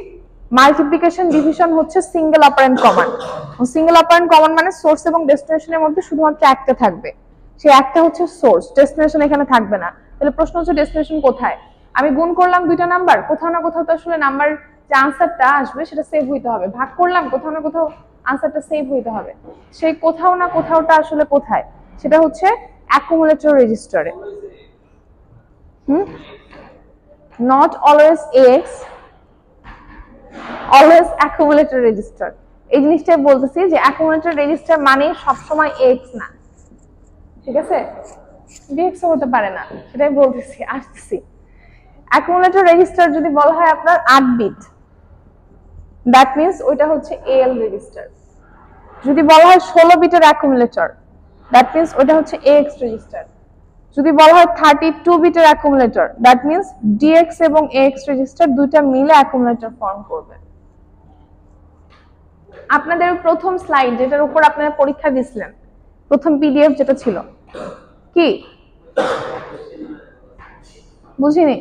মাল্টিপ্লিকেশন ডিভিশন হচ্ছে single operand command. Single operand command মানে সোর্স এবং ডেস্টিনেশনের মধ্যে শুধুমাত্র একটা থাকবে, সেই একটা হচ্ছে সোর্স, ডেস্টিনেশন এখানে থাকবে না। তাহলে প্রশ্ন হচ্ছে ডেস্টিনেশন কোথায়? আমি গুণ করলাম দুইটা নাম্বার, কোথাও না কোথাও তো আসলে নাম্বার যে আনসারটা আসবে সেটা সেভ হইতে হবে। ভাগ করলাম, কোথাও না কোথাও আনসারটা সেভ হইতে হবে। সেই কোথাও না কোথাওটা আসলে কোথায়? সেটা হচ্ছে অ্যাকুমুলেটর রেজিস্টারে। Not always x, always accumulator register. এই জিনিসটাই বলতেছি যে অ্যাকুমুলেটর রেজিস্টার মানে সবসময় এক্স না, ঠিক আছে? ডিএক্স হতে পারে না, সেটাই বলতেছি, আসতেছি। অ্যাকুমুলেটর রেজিস্টার যদি বলা হয় আপনার 8 বিট, দ্যাট মিন্স ওইটা হচ্ছে এএল রেজিস্টার। যদি বলা হয় 16 বিটের অ্যাকুমুলেটর, দ্যাট মিন্স ওইটা হচ্ছে এএক্স রেজিস্টার। যদি বলা হয় 32 বিটের অ্যাকুমুলেটর, দ্যাট মিন্স ডিএক্স এবং এএক্স রেজিস্টার দুইটা মিলে অ্যাকুমুলেটর ফর্ম করবে। আপনাদের প্রথম স্লাইড যেটার উপর আপনারা পরীক্ষা দিছিলেন, প্রথম পিডিএফ যেটা ছিল, কি বুঝিনি?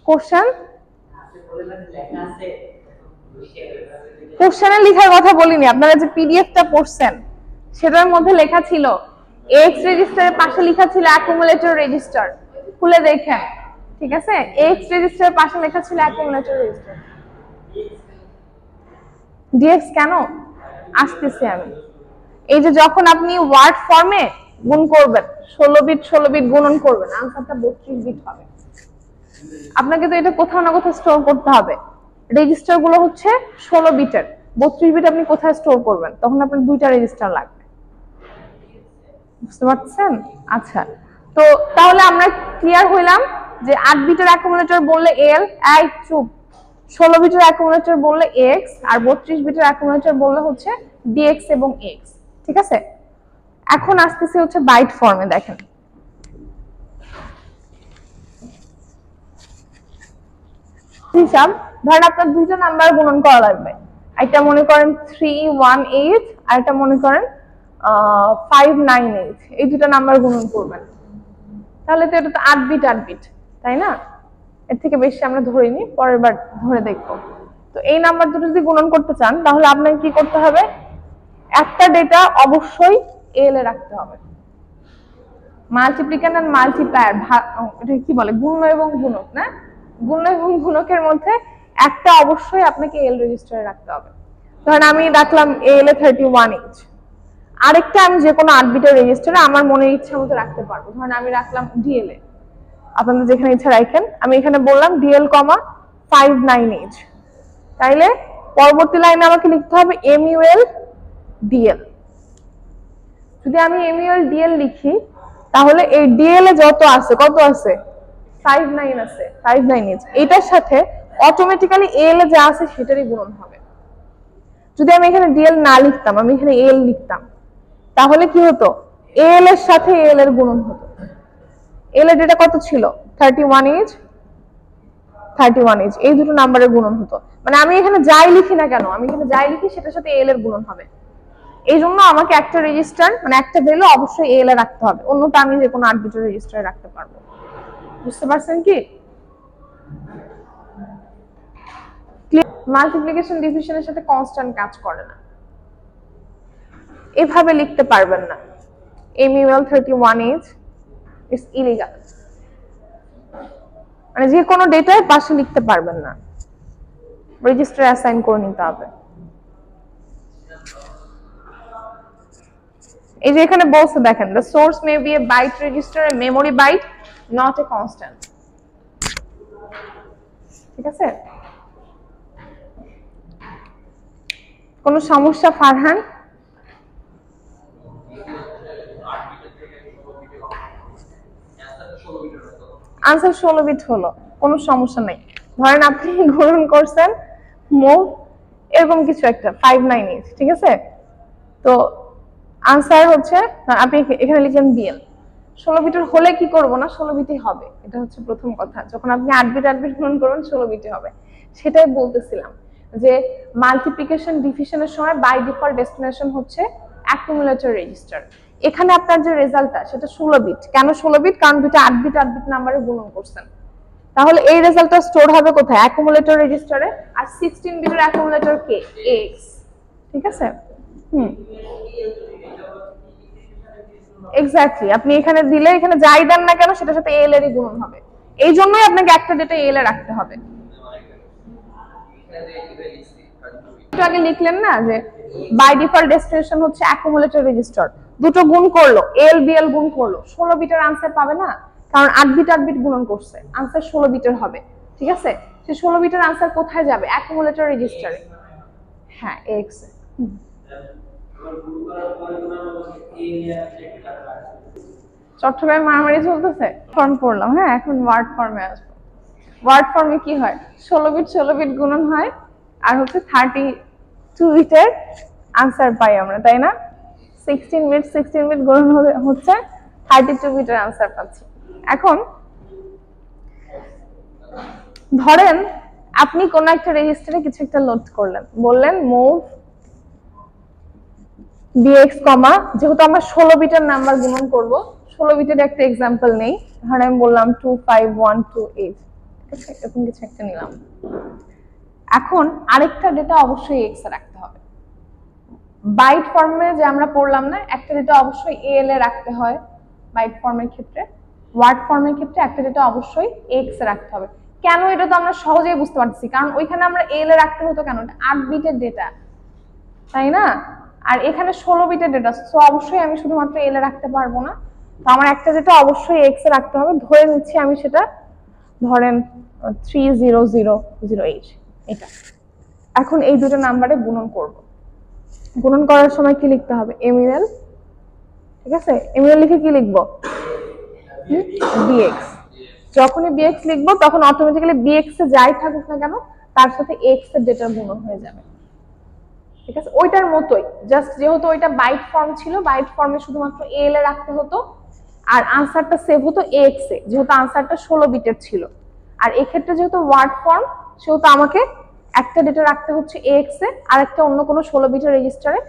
কোশ্চেন, কোশ্চেনে লেখার কথা বলিনি, আপনারা যে পিডিএফটা পড়ছেন সেটার মধ্যে লেখা ছিল এক্স রেজিস্টারের পাশে লেখা ছিল অ্যাকুমুলেটর রেজিস্টার, খুলে দেখেন, ঠিক আছে? এক্স রেজিস্টারের পাশে লেখা ছিল অ্যাকুমুলেটর রেজিস্টার। ডিএক্স কেন আসতেছে আমি, এই যে যখন আপনি ওয়ার্ড ফর্মে গুণ করবেন, 16 বিট 16 বিট গুণন করবেন, আনসারটা 32 বিট হবে। আপনাকে তো এটা কোথাও না কোথাও স্টোর করতে হবে। রেজিস্টার গুলো হচ্ছে 16 বিটের, 32 বিট আপনি কোথায় স্টোর করবেন? তখন আপনার দুইটা রেজিস্টার লাগবে, বুঝতে পারছেন? আচ্ছা, তো তাহলে আমরা ক্লিয়ার হইলাম যে 8 বিটের অ্যাকুমুলেটর বললে এল, এই চুপ, 16 বিটের অ্যাকুমুলেটর বললে এক্স, আর 32 বিটের অ্যাকুমুলেটর বললে হচ্ছে ডিএক্স এবং এক্স, ঠিক আছে? এখন আসতেছে হচ্ছে বাইট ফর্মে। দেখেন, হিসাব ধরেন আপনার দুইটা নাম্বার গুণন করা লাগবে, একটা মনে করেন 318 আর একটা মনে করেন 598, এই দুটো নাম্বার গুণন করবেন। তাহলে তো এটা তো 8 বিট 8 বিট, তাই না? এর থেকে বেশি আমরা ধরিনি, পরের বার ধরে দেখবো। তো এই নাম্বার দুটো যদি গুণন করতে চান তাহলে আপনাকে কি করতে হবে? একটা ডেটা অবশ্যই এল এ রাখতে হবে। মাল্টিপ্লিকেশন এন্ড মাল্টিপ্লায়ার, এটা কি বলে, গুণ্য এবং গুণক না? গুণ্য এবং গুণকের মধ্যে একটা অবশ্যই আপনাকে এল রেজিস্টারে রাখতে হবে। ধরেন আমি রাখলাম এল এ 31H, আরেকটা আমি যে কোনো 8 বিটের রেজিস্টারে আমার মনের ইচ্ছা মতো রাখতে পারবো। ধরেন আমি রাখলাম ডিএল এ, আপনাদের যেখানে ইচ্ছা রাখেন। আমি এখানে বললাম ডিএল, 59H, তাইলে পরবর্তী লাইনে আমাকে লিখতে হবে এমইউএল ডিএল। যদি আমি এমইউএল ডিএল লিখি তাহলে এই ডিএল এ যত আছে, কত আছে? 59 আছে, 59H, এটার সাথে অটোমেটিক্যালি এল এ যা আছে সেটারই গুণন হবে। যদি আমি এখানে ডিএল না লিখতাম, আমি এখানে এল লিখতাম, তাহলে কি হতো? এল এর সাথে এল এর গুণন হতো। এল এর ডেটা কত ছিল? 31H, 31H, এই দুটো নাম্বারের গুণন হতো। মানে আমি এখানে যাই লিখি না কেন, আমি এখানে যাই লিখি সেটার সাথে এল এর গুণন হবে। এই জন্য আমাকে একটা রেজিস্টার মানে একটা ভ্যালু অবশ্যই এল এ রাখতে হবে, অন্যটা আমি যে কোনো 8 বিটের রেজিস্টারে রাখতে পারবো। বুঝতে পারছেন কি? মাল্টিপ্লিকেশন ডিভিশনের সাথে কনস্ট্যান্ট কাজ করে না, এভাবে লিখতে পারবেন না। এমইউএল 31H ইজ ইলিগাল, মানে যে কোনো ডেটার পাশে লিখতে পারবেন না, রেজিস্টার অ্যাসাইন করে নিতে হবে। এই যে এখানে বলছে দেখেন, the source may be a byte register, a memory byte, not a constant, ঠিক আছে? কোনো সমস্যা ফারহান? আনসার 16 বিট হলো, কোনো সমস্যা নাই। ধরেন আপনি গ্রহণ করছেন মুভ এরকম কিছু একটা 59H, ঠিক আছে? তো আনসার হচ্ছে আপনি এখানে লিখেন বিএল। 16 বিটের হলে কি করব না, 16 বিটই হবে, এটা হচ্ছে প্রথম কথা। যখন আপনি 8 বিট 8 বিট গুণন করবেন 16 বিটই হবে। সেটাই বলতেছিলাম যে মাল্টিপ্লিকেশন ডিভিশনের সময় বাই ডিফল্ট ডেস্টিনেশন হচ্ছে অ্যাকুমুলেটর রেজিস্টার। এখানে আপনার যে রেজাল্টটা সেটা 16 বিট। কেন 16 বিট? কারণ দুটো 8 বিট 8 বিট নাম্বারে গুণন করছেন। তাহলে এই রেজাল্টটা স্টোর হবে কোথায়? অ্যাকুমুলেটর রেজিস্টারে। আর 16 বিটের অ্যাকুমুলেটর কে? এক্স। ঠিক আছে? এক্স্যাক্টলি, আপনি এখানে দিলে এখানে যাই দেন না কেন সেটার সাথে এল এরই গুণন হবে। এই জন্যই আপনাকে একটা ডেটা এল এ রাখতে হবে। একটু আগে লিখলেন না যে বাই ডিফল্ট ডেস্টিনেশন হচ্ছে অ্যাকুমুলেটর রেজিস্টার। দুটো গুণ করলো, এল বিএল গুণ করলো, 16 বিটের আনসার পাবে না, কারণ 8 বিট 8 বিট গুণন করছে, আনসার 16 বিটের হবে। ঠিক আছে? সেই 16 বিটের আনসার কোথায় যাবে? অ্যাকুমুলেটর রেজিস্টারে। হ্যাঁ, এক্স। চট্টগ্রামে মারামারি চলতেছে। ফর্ম পড়লাম, হ্যাঁ এখন ওয়ার্ড ফর্মে আসবো। ওয়ার্ড ফর্মে কি হয়? 16 বিট গুণন হয়, আর হচ্ছে 32 বিটের আনসার পাই আমরা, তাই না? 16 বিট গুণন হচ্ছে 32 বিটের আনসার পাচ্ছি। এখন ধরেন আপনি কোন একটা রেজিস্টারে কিছু একটা লোড করলেন, বললেন মুভ বিএক্স কমা, যেহেতু আমরা 16 বিটের নাম্বার গুণন করব, 16 বিটের একটা এক্সাম্পল নেই, ধরেন আমি বললাম 25128, ঠিক আছে, এরকম কিছু একটা নিলাম। এখন আরেকটা ডেটা অবশ্যই এক্স এ রাখতে হবে। বাইট ফর্মে যে আমরা পড়লাম না, একটা ডেটা অবশ্যই এল এ রাখতে হয় বাইট ফর্মের ক্ষেত্রে। ওয়ার্ড ফর্মের ক্ষেত্রে একটা ডেটা অবশ্যই এক্স এ রাখতে হবে। কেন? এটা তো আমরা সহজেই বুঝতে পারছি, কারণ ওইখানে আমরা এল এ রাখতে হতো কেন? 8 বিটের ডেটা, তাই না? আর এখানে 16 বিটের ডেটা, সো অবশ্যই আমি শুধুমাত্র এল এ রাখতে পারবো না, তো আমার একটা ডেটা অবশ্যই এক্স এ রাখতে হবে। ধরে নিচ্ছি আমি সেটা, ধরেন 30008 এটা। এখন এই দুটো নাম্বারে গুণন করব। গুণন করার সময় কি লিখতে হবে? এমইউএল। ঠিক আছে, এমইউএল লিখে কি লিখবো? বিএক্স। যখনই বিএক্স লিখবো তখন অটোমেটিক্যালি বিএক্স এ যাই থাকুক না কেন তার সাথে এক্স এর ডেটা গুণন হয়ে যাবে। ঠিক আছে, ওইটার মতোই, জাস্ট যেহেতু ওইটা বাইট ফর্ম ছিল, বাইট ফর্মে শুধুমাত্র এল এ রাখতে হতো, আর আনসারটা সেভ হতো এক্স এ, যেহেতু আনসারটা 16 বিটের ছিল। আর এক্ষেত্রে যেহেতু ওয়ার্ড ফর্ম, সেহেতু আমাকে একটা ডেটা রাখতে হচ্ছে এক্স এ, আর একটা অন্য কোনো 16 বিটের রেজিস্টারে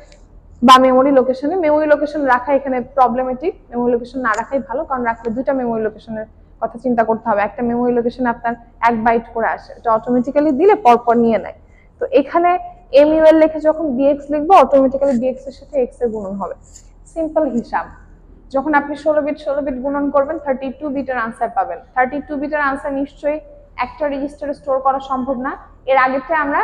বা মেমোরি লোকেশনে। মেমোরি লোকেশন রাখা এখানে প্রবলেমেটিক, মেমোরি লোকেশন না রাখাই ভালো, কারণ রাখলে দুইটা মেমোরি লোকেশনের কথা চিন্তা করতে হবে। একটা মেমোরি লোকেশন আপনার 1 বাইট করে আসে, এটা অটোমেটিক্যালি দিলে পরপর নিয়ে নেয়। তো এখানে এমইউএল লিখে যখন বিএক্স লিখবো, অটোমেটিক্যালি বিএক্স এর সাথে এক্স এর গুণন হবে। সিম্পল হিসাব। যখন আপনি 16 বিট গুণন করবেন 32 বিটের আনসার পাবেন। 32 বিটের আনসার নিশ্চয়ই একটা রেজিস্টারে স্টোর করা সম্ভব না। এর আগেতে আমরা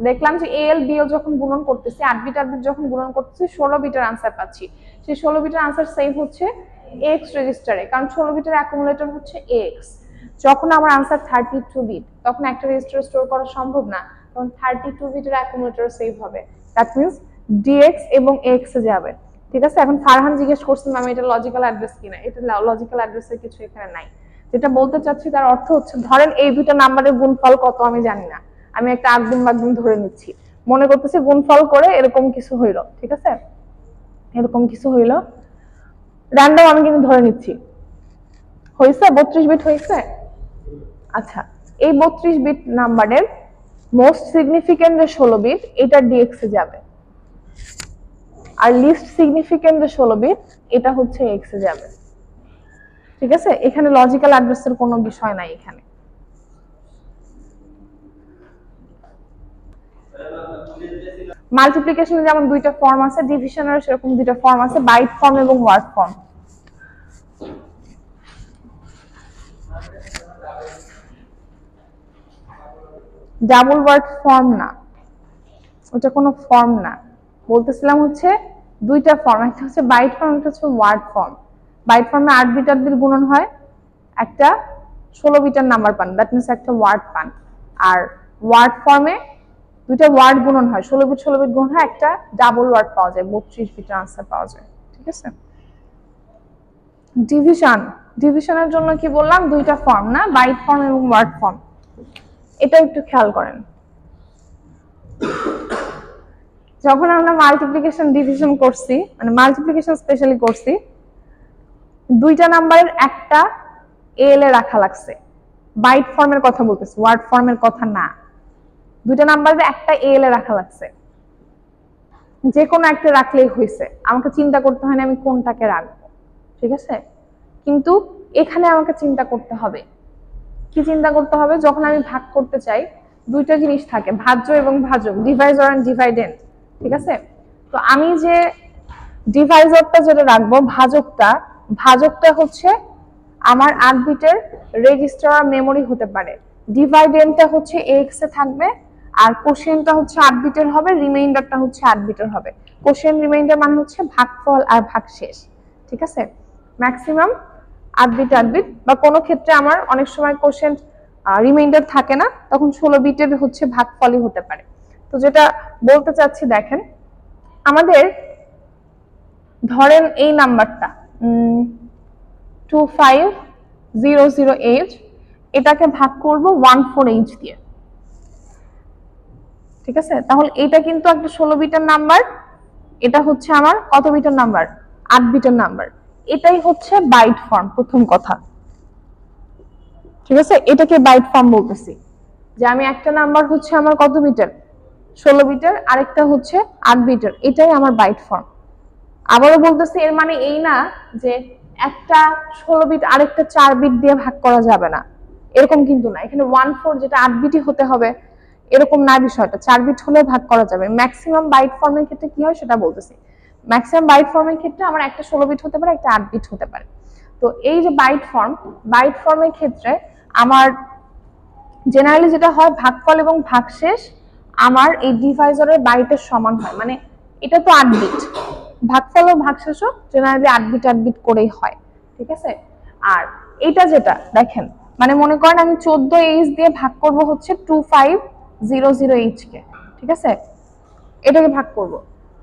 দেখলাম যে এল বিএল যখন গুণন করতেছি, 8 বিট 8 বিট যখন গুণন করতেছি 16 বিটের আনসার পাচ্ছি। সেই 16 বিটের আনসার সেভ হচ্ছে এক্স রেজিস্টারে, কারণ 16 বিটের অ্যাকুমুলেটর হচ্ছে এক্স। যখন আমার আনসার 32 বিট, তখন একটা রেজিস্টারে স্টোর করা সম্ভব না, তখন 32 বিটের অ্যাকুমুলেটর সেভ হবে। দ্যাট মিন্স ডিএক্স এবং এক্স এ যাবে। ঠিক আছে, এখন ফারহান জিজ্ঞেস করছেন ম্যাম এটা লজিক্যাল অ্যাড্রেস কিনা? এটা লজিক্যাল অ্যাড্রেসের কিছু এখানে নাই। যেটা বলতে চাচ্ছি তার অর্থ হচ্ছে, ধরেন এই দুটো নাম্বারের গুণফল কত আমি জানি না, আমি একটা আগগুণ বাগগুণ ধরে নিচ্ছি, মনে করতেছি গুণফল করে এরকম কিছু হইলো। ঠিক আছে, এরকম কিছু হইলো, র্যান্ডম আমি কিন্তু ধরে নিচ্ছি, হয়েছে 32 বিট হয়েছে। আচ্ছা, এই 32 বিট নাম্বারের মোস্ট সিগনিফিকেন্ট যে 16 বিট, এটা ডিএক্স এ যাবে, আর লিস্ট সিগনিফিকেন্ট যে 16 বিট, এটা হচ্ছে এক্স এ যাবে। ঠিক আছে, এখানে লজিক্যাল অ্যাড্রেসের কোনো বিষয় নাই। এখানে মাল্টিপ্লিকেশনের যেমন দুইটা ফর্ম আছে, ডিভিশনের সেরকম দুইটা ফর্ম আছে, বাইট ফর্ম এবং word form. Double word form না, ওটা কোনো ফর্ম না। বলতেছিলাম হচ্ছে দুইটা ফর্ম, একটা হচ্ছে বাইট ফর্ম, একটা হচ্ছে ওয়ার্ড ফর্ম। বাইট ফর্মে 8 বিট 8 বিট গুণন হয়, একটা 16 বিটের নাম্বার পান, দ্যাট মিন্স একটা ওয়ার্ড পান। আর ওয়ার্ড ফর্মে দুইটা ওয়ার্ড গুণন হয়, 16 বিট গুণন হয়, একটা ডাবল ওয়ার্ড পাওয়া যায়, 32 বিটের আনসার পাওয়া যায়। ঠিক আছে, ডিভিশনের জন্য কি বললাম? দুইটা ফর্ম না, বাইট ফর্ম এবং ওয়ার্ড ফর্ম। এটা একটু খেয়াল করেন। যখন আমরা মাল্টিপ্লিকেশন ডিভিশন করছি, মানে মাল্টিপ্লিকেশন স্পেশালি করছি, দুইটা নাম্বারের একটা এল এ রাখা লাগছে। বাইট ফর্মের কথা বলতেছি, ওয়ার্ড ফর্মের কথা না। দুইটা নাম্বারের একটা এল এ রাখা লাগছে। যে কোনো একটা রাখলেই হয়েছে, আমাকে চিন্তা করতে হয় না আমি কোনটাকে রাখবো, ঠিক আছে? কিন্তু এখানে আমাকে চিন্তা করতে হবে। কি চিন্তা করতে হবে? যখন আমি ভাগ করতে চাই দুইটা জিনিস থাকে, ভাজ্য এবং ভাজক, ডিভাইজার এন্ড ডিভাইডেন্ট, ঠিক আছে? তো আমি যে ডিভাইজারটা যেটা রাখবো, ভাজকটা হচ্ছে আমার 8 বিটের রেজিস্টার আর মেমোরি হতে পারে, ডিভাইডেন্টটা হচ্ছে এক্স এ থাকবে, আর কোশেন্টটা হচ্ছে 8 বিটের হবে, রিমাইন্ডারটা হচ্ছে 8 বিটের হবে। কোশেন্ট রিমাইন্ডার মানে হচ্ছে ভাগফল আর ভাগশেষ, ঠিক আছে? ম্যাক্সিমাম 8 বিট, বা কোনো ক্ষেত্রে আমার অনেক সময় কোশেন্ট রিমাইন্ডার থাকে না, তখন 16 বিটের হচ্ছে ভাগফলই হতে পারে। তো যেটা বলতে চাচ্ছি দেখেন, আমাদের ধরেন এই নাম্বারটা 25008, এটাকে ভাগ করব 14H দিয়ে, ঠিক আছে? তাহলে এটা কিন্তু একটা 16 বিটের নাম্বার, এটা হচ্ছে আমার কত বিটের নাম্বার? 8 বিটের নাম্বার। এটাই হচ্ছে বাইট ফর্ম, প্রথম কথা, ঠিক আছে? এটাকে বাইট ফর্ম বলতেছি, যে আমি একটা নাম্বার হচ্ছে আমার কত বিটের? 16 বিটের, আরেকটা হচ্ছে 8 বিটের, এটাই আমার বাইট ফর্ম। আবারও বলতেছি, এর মানে এই না যে একটা 16 বিট আরেকটা 4 বিট দিয়ে ভাগ করা যাবে না, এরকম কিন্তু না। এখানে 14 যেটা 8 বিটই হতে হবে এরকম না বিষয়টা, 4 বিট হলে ভাগ করা যাবে। ম্যাক্সিমাম বাইট ফর্মের ক্ষেত্রে কি হয় সেটা বলতেছি। ম্যাক্সিমাম বাইট ফর্মের ক্ষেত্রে আমার একটা 16 বিট হতে পারে, একটা 8 বিট হতে পারে। তো এই যে বাইট ফর্মের ক্ষেত্রে আমার জেনারেলি যেটা হয়, ভাগফল এবং ভাগশেষ আমার এই ডিভাইজারের বাইটের সমান হয়, মানে এটা তো 8 বিট, ভাগফল ও ভাগশেষও জেনারেলি 8 বিট করেই হয়, ঠিক আছে? আর এটা যেটা দেখেন, মানে মনে করেন আমি 14H দিয়ে ভাগ করব হচ্ছে 2500H কে, ঠিক আছে? এটাকে ভাগ করব।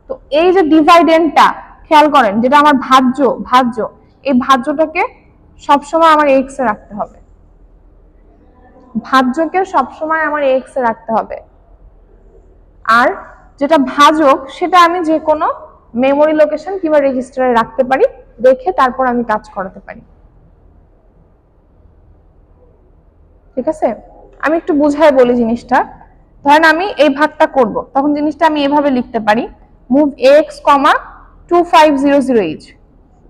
তো এই যে ডিভাইডেন্টটা খেয়াল করেন, যেটা আমার ভাজ্য, এই ভাজ্যটাকে সবসময় আমার এক্স এ রাখতে হবে, ভাজ্যকে সবসময় আমার এক্স এ রাখতে হবে। আর যেটা ভাজক সেটা আমি যে কোনো মেমোরি লোকেশন কিংবা রেজিস্টারে রাখতে পারি, রেখে তারপর আমি কাজ করাতে পারি, ঠিক আছে? আমি একটু বুঝায় বলি জিনিসটা। ধরেন আমি এই ভাগটা করব, তখন জিনিসটা আমি এভাবে লিখতে পারি, মুভ x, 2500H,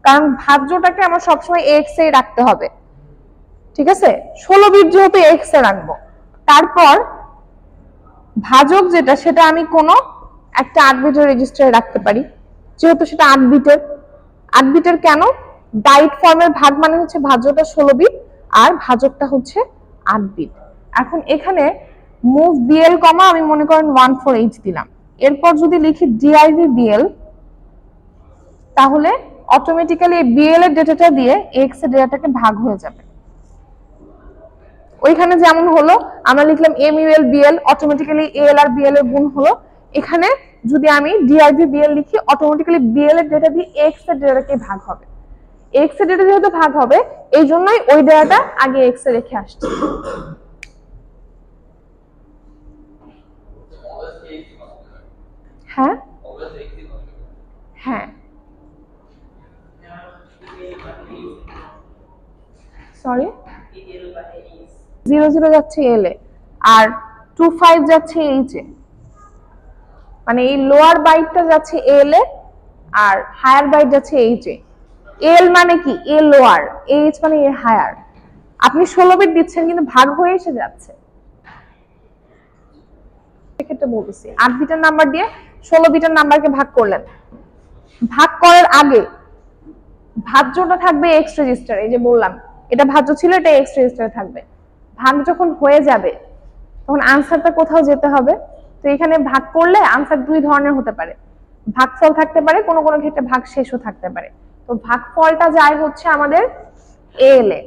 কারণ ভাজ্যটাকে আমার সবসময় এক্স এ রাখতে হবে, ঠিক আছে? 16 বিট যেহেতু এক্স এ রাখবো, তারপর ভাজক যেটা সেটা আমি কোনো একটা 8 বিটের রেজিস্টারে রাখতে পারি, যেহেতু সেটা 8 বিটের কেন? বাইট ফর্মের ভাগ মানে হচ্ছে ভাজ্যটা 16 বিট আর ভাজকটা হচ্ছে 8 বিট। এখন এখানে মুভ বিএল কমা আমি মনে করেন 14H দিলাম, এরপর যদি লিখি ডিআইভি বিএল, তাহলে অটোমেটিক্যালি এই বিএল এর ডেটাটা দিয়ে এক্স এর ডেটাটাকে ভাগ হয়ে যাবে। ওইখানে যেমন হলো আমরা লিখলাম এমইউএল বিএল, অটোমেটিক্যালি এএল আর বিএল এর গুণ হলো। এখানে যদি আমি ডিআইভি বিএল লিখি, অটোমেটিক্যালি বিএল এর ডেটা দিয়ে এক্স এর ডেটাকে ভাগ হবে। এক্স এর ডেটা যেহেতু ভাগ হবে, এই জন্যই ওই ডেটাটা আগে এক্স এ রেখে আসছে। হ্যাঁ হ্যাঁ, সরি, 00 যাচ্ছে এল এ আর 25 যাচ্ছে এইচ এ, মানে এই লোয়ার বাইটটা যাচ্ছে এল এ আর হায়ার বাইট যাচ্ছে এইচ এ। এল মানে কি? এ লোয়ার, এইচ মানে এ হায়ার। আপনি 16 বিট দিচ্ছেন কিন্তু ভাগ হয়ে এসে যাচ্ছে, সেক্ষেত্রে বলতেছি 8 বিটের নাম্বার দিয়ে 16 বিটের নাম্বারকে ভাগ করলেন, ভাগ করার আগে ভাজ্যটা থাকবে এক্স রেজিস্টারে, এই যে বললাম এটা ভাজ্য ছিল, এটা এক্স রেজিস্টারে থাকবে। ভাগ যখন হয়ে যাবে তখন আনসারটা কোথাও যেতে হবে। তো এখানে ভাগ করলে আনসার দুই ধরনের হতে পারে, ভাগফল থাকতে পারে, কোনো কোনো ক্ষেত্রে ভাগ শেষও থাকতে পারে। তো ভাগফলটা যায় হচ্ছে আমাদের এল এ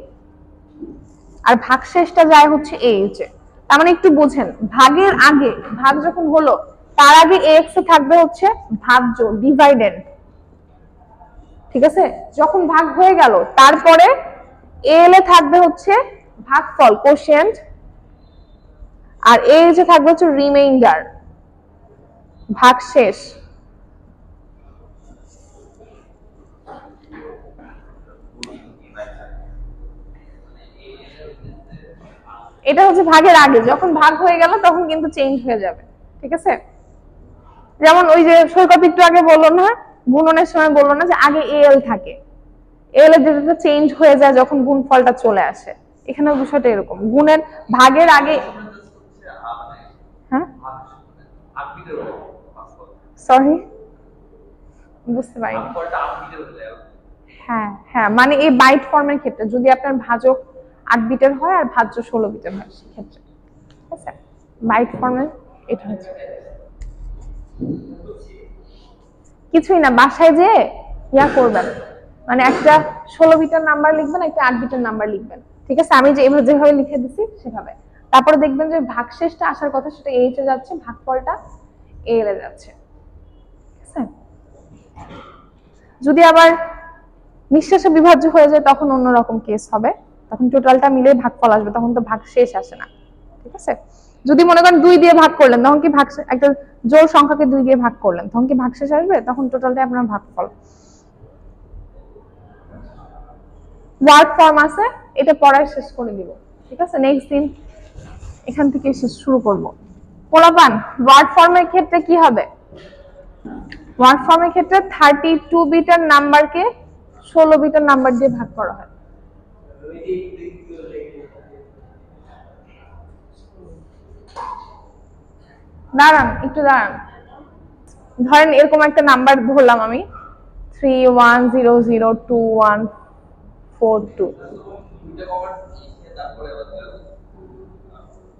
আর ভাগশেষটা যায় হচ্ছে এইচ এ। তার মানে একটু বোঝেন, ভাগের আগে, ভাগ যখন হলো তার আগে এক্স এ থাকবে হচ্ছে ভাজ্য, ডিভাইডেন্ট, ঠিক আছে? যখন ভাগ হয়ে গেল তারপরে এল এ থাকবে হচ্ছে ভাগফল, কোশেন্ট, আর এইচ এ থাকবে হচ্ছে রিমাইন্ডার, ভাগশেষ। এটা হচ্ছে ভাগের আগে, যখন ভাগ হয়ে গেল তখন কিন্তু চেঞ্জ হয়ে যাবে, ঠিক আছে? যেমন ওই যে সৈকত একটু আগে বললো না, গুণনের সময় বললো না যে আগে এল থাকে, এল এর ডেটাটা চেঞ্জ হয়ে যায় যখন গুণফলটা চলে আসে। এখানেও বিষয়টা এরকম, গুণের ভাগের আগে। হ্যাঁ সরি বুঝতে পারিনি। হ্যাঁ হ্যাঁ, মানে এই বাইট ফর্মের ক্ষেত্রে যদি আপনার ভাজক 8 বিটের হয় আর ভাজ্য 16 বিটের হয় সেক্ষেত্রে, ঠিক আছে? বাইট ফর্মের এটা হচ্ছে কিছুই না, বাসায় যে ইয়া করবেন, মানে একটা 16 বিটের নাম্বার লিখবেন, একটা 8 বিটের নাম্বার লিখবেন, ঠিক আছে? আমি যে এভাবে যেভাবে লিখে দিছি সেভাবে, তারপরে দেখবেন যে ভাগশেষটা আসার কথা সেটা এইচ এ যাচ্ছে, ভাগফলটা এল এ যাচ্ছে, ঠিক আছে? যদি আবার নিঃশেষে বিভাজ্য হয়ে যায় তখন অন্যরকম কেস হবে, তখন টোটালটা মিলে ভাগফল আসবে, তখন তো ভাগ শেষ আসে না, ঠিক আছে? যদি মনে করেন 2 দিয়ে ভাগ করলেন তখন কি ভাগ, একটা জোড় সংখ্যাকে 2 দিয়ে ভাগ করলেন তখন কি ভাগ শেষ আসবে? তখন টোটালটাই আপনার ভাগফল। ওয়ার্ড ফর্ম আছে, এটা পড়ায় শেষ করে দিব, ঠিক আছে? নেক্সট দিন এখান থেকে শুরু করব। পোলাপান ওয়ার্ড ফর্মের ক্ষেত্রে কি হবে? ওয়ার্ড ফর্মের ক্ষেত্রে 32 বিটের নাম্বারকে 16 বিটের নাম্বার দিয়ে ভাগ করা হয়। দাঁড়ান একটু দাঁড়ান, ধরেন এরকম একটা নাম্বার ধরলাম আমি 31002142,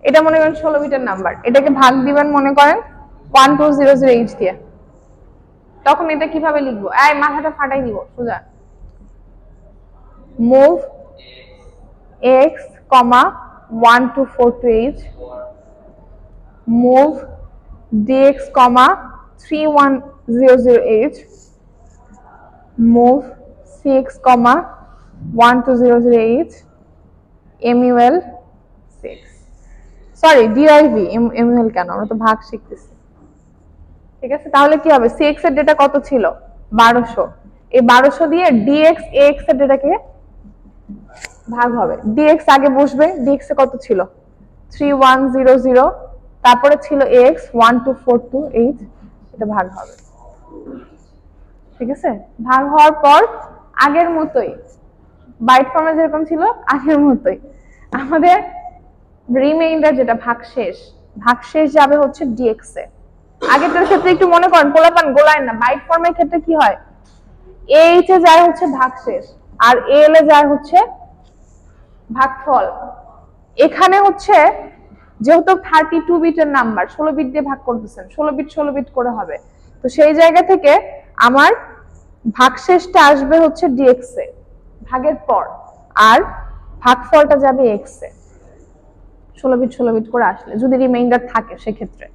এটা মনে করেন 16 বিটের নাম্বার, এটাকে ভাগ দিবেন মনে করেন 1200H দিয়ে, তখন এটা কিভাবে লিখবো? এই মাথাটা ফাটাই দিব সোজা, move x, 1242H, move dx, 3100H, move cx, 1200H, mul 6, sorry div, mul কেন, আমরা তো ভাগ শিখতেছি, ঠিক আছে? তাহলে কি হবে, cx এর ডেটা কত ছিল? 1200, এই 1200 দিয়ে dx ax এর ডেটাকে ভাগ হবে, dx আগে বসবে, dx এ কত ছিল? 3100, তারপরে ছিল x 12428, এটা ভাগ হবে, ঠিক আছে? ভাগ হওয়ার পর আগের মতোই বাইট ফর্মে যেরকম ছিল আগের মতোই আমাদের রিমাইন্ডার যেটা ভাগশেষ যাবে হচ্ছে dx এ। আগেরটার ক্ষেত্রে একটু মনে করেন, পোলাপান গোলায় না, বাইট ফর্মের ক্ষেত্রে কি হয়, এইচ এ যায় হচ্ছে ভাগশেষ আর এল এ যায় হচ্ছে ভাগফল। এখানে হচ্ছে যেহেতু 32 বিটের নাম্বার 16 বিট দিয়ে ভাগ করতেছেন, 16 বিট করে হবে, তো সেই জায়গা থেকে আমার ভাগশেষটা আসবে হচ্ছে dx এ ভাগের পর, আর ভাগফলটা যাবে x এ 16 বিট করে আসলে, যদি রিমাইন্ডার থাকে সেক্ষেত্রে।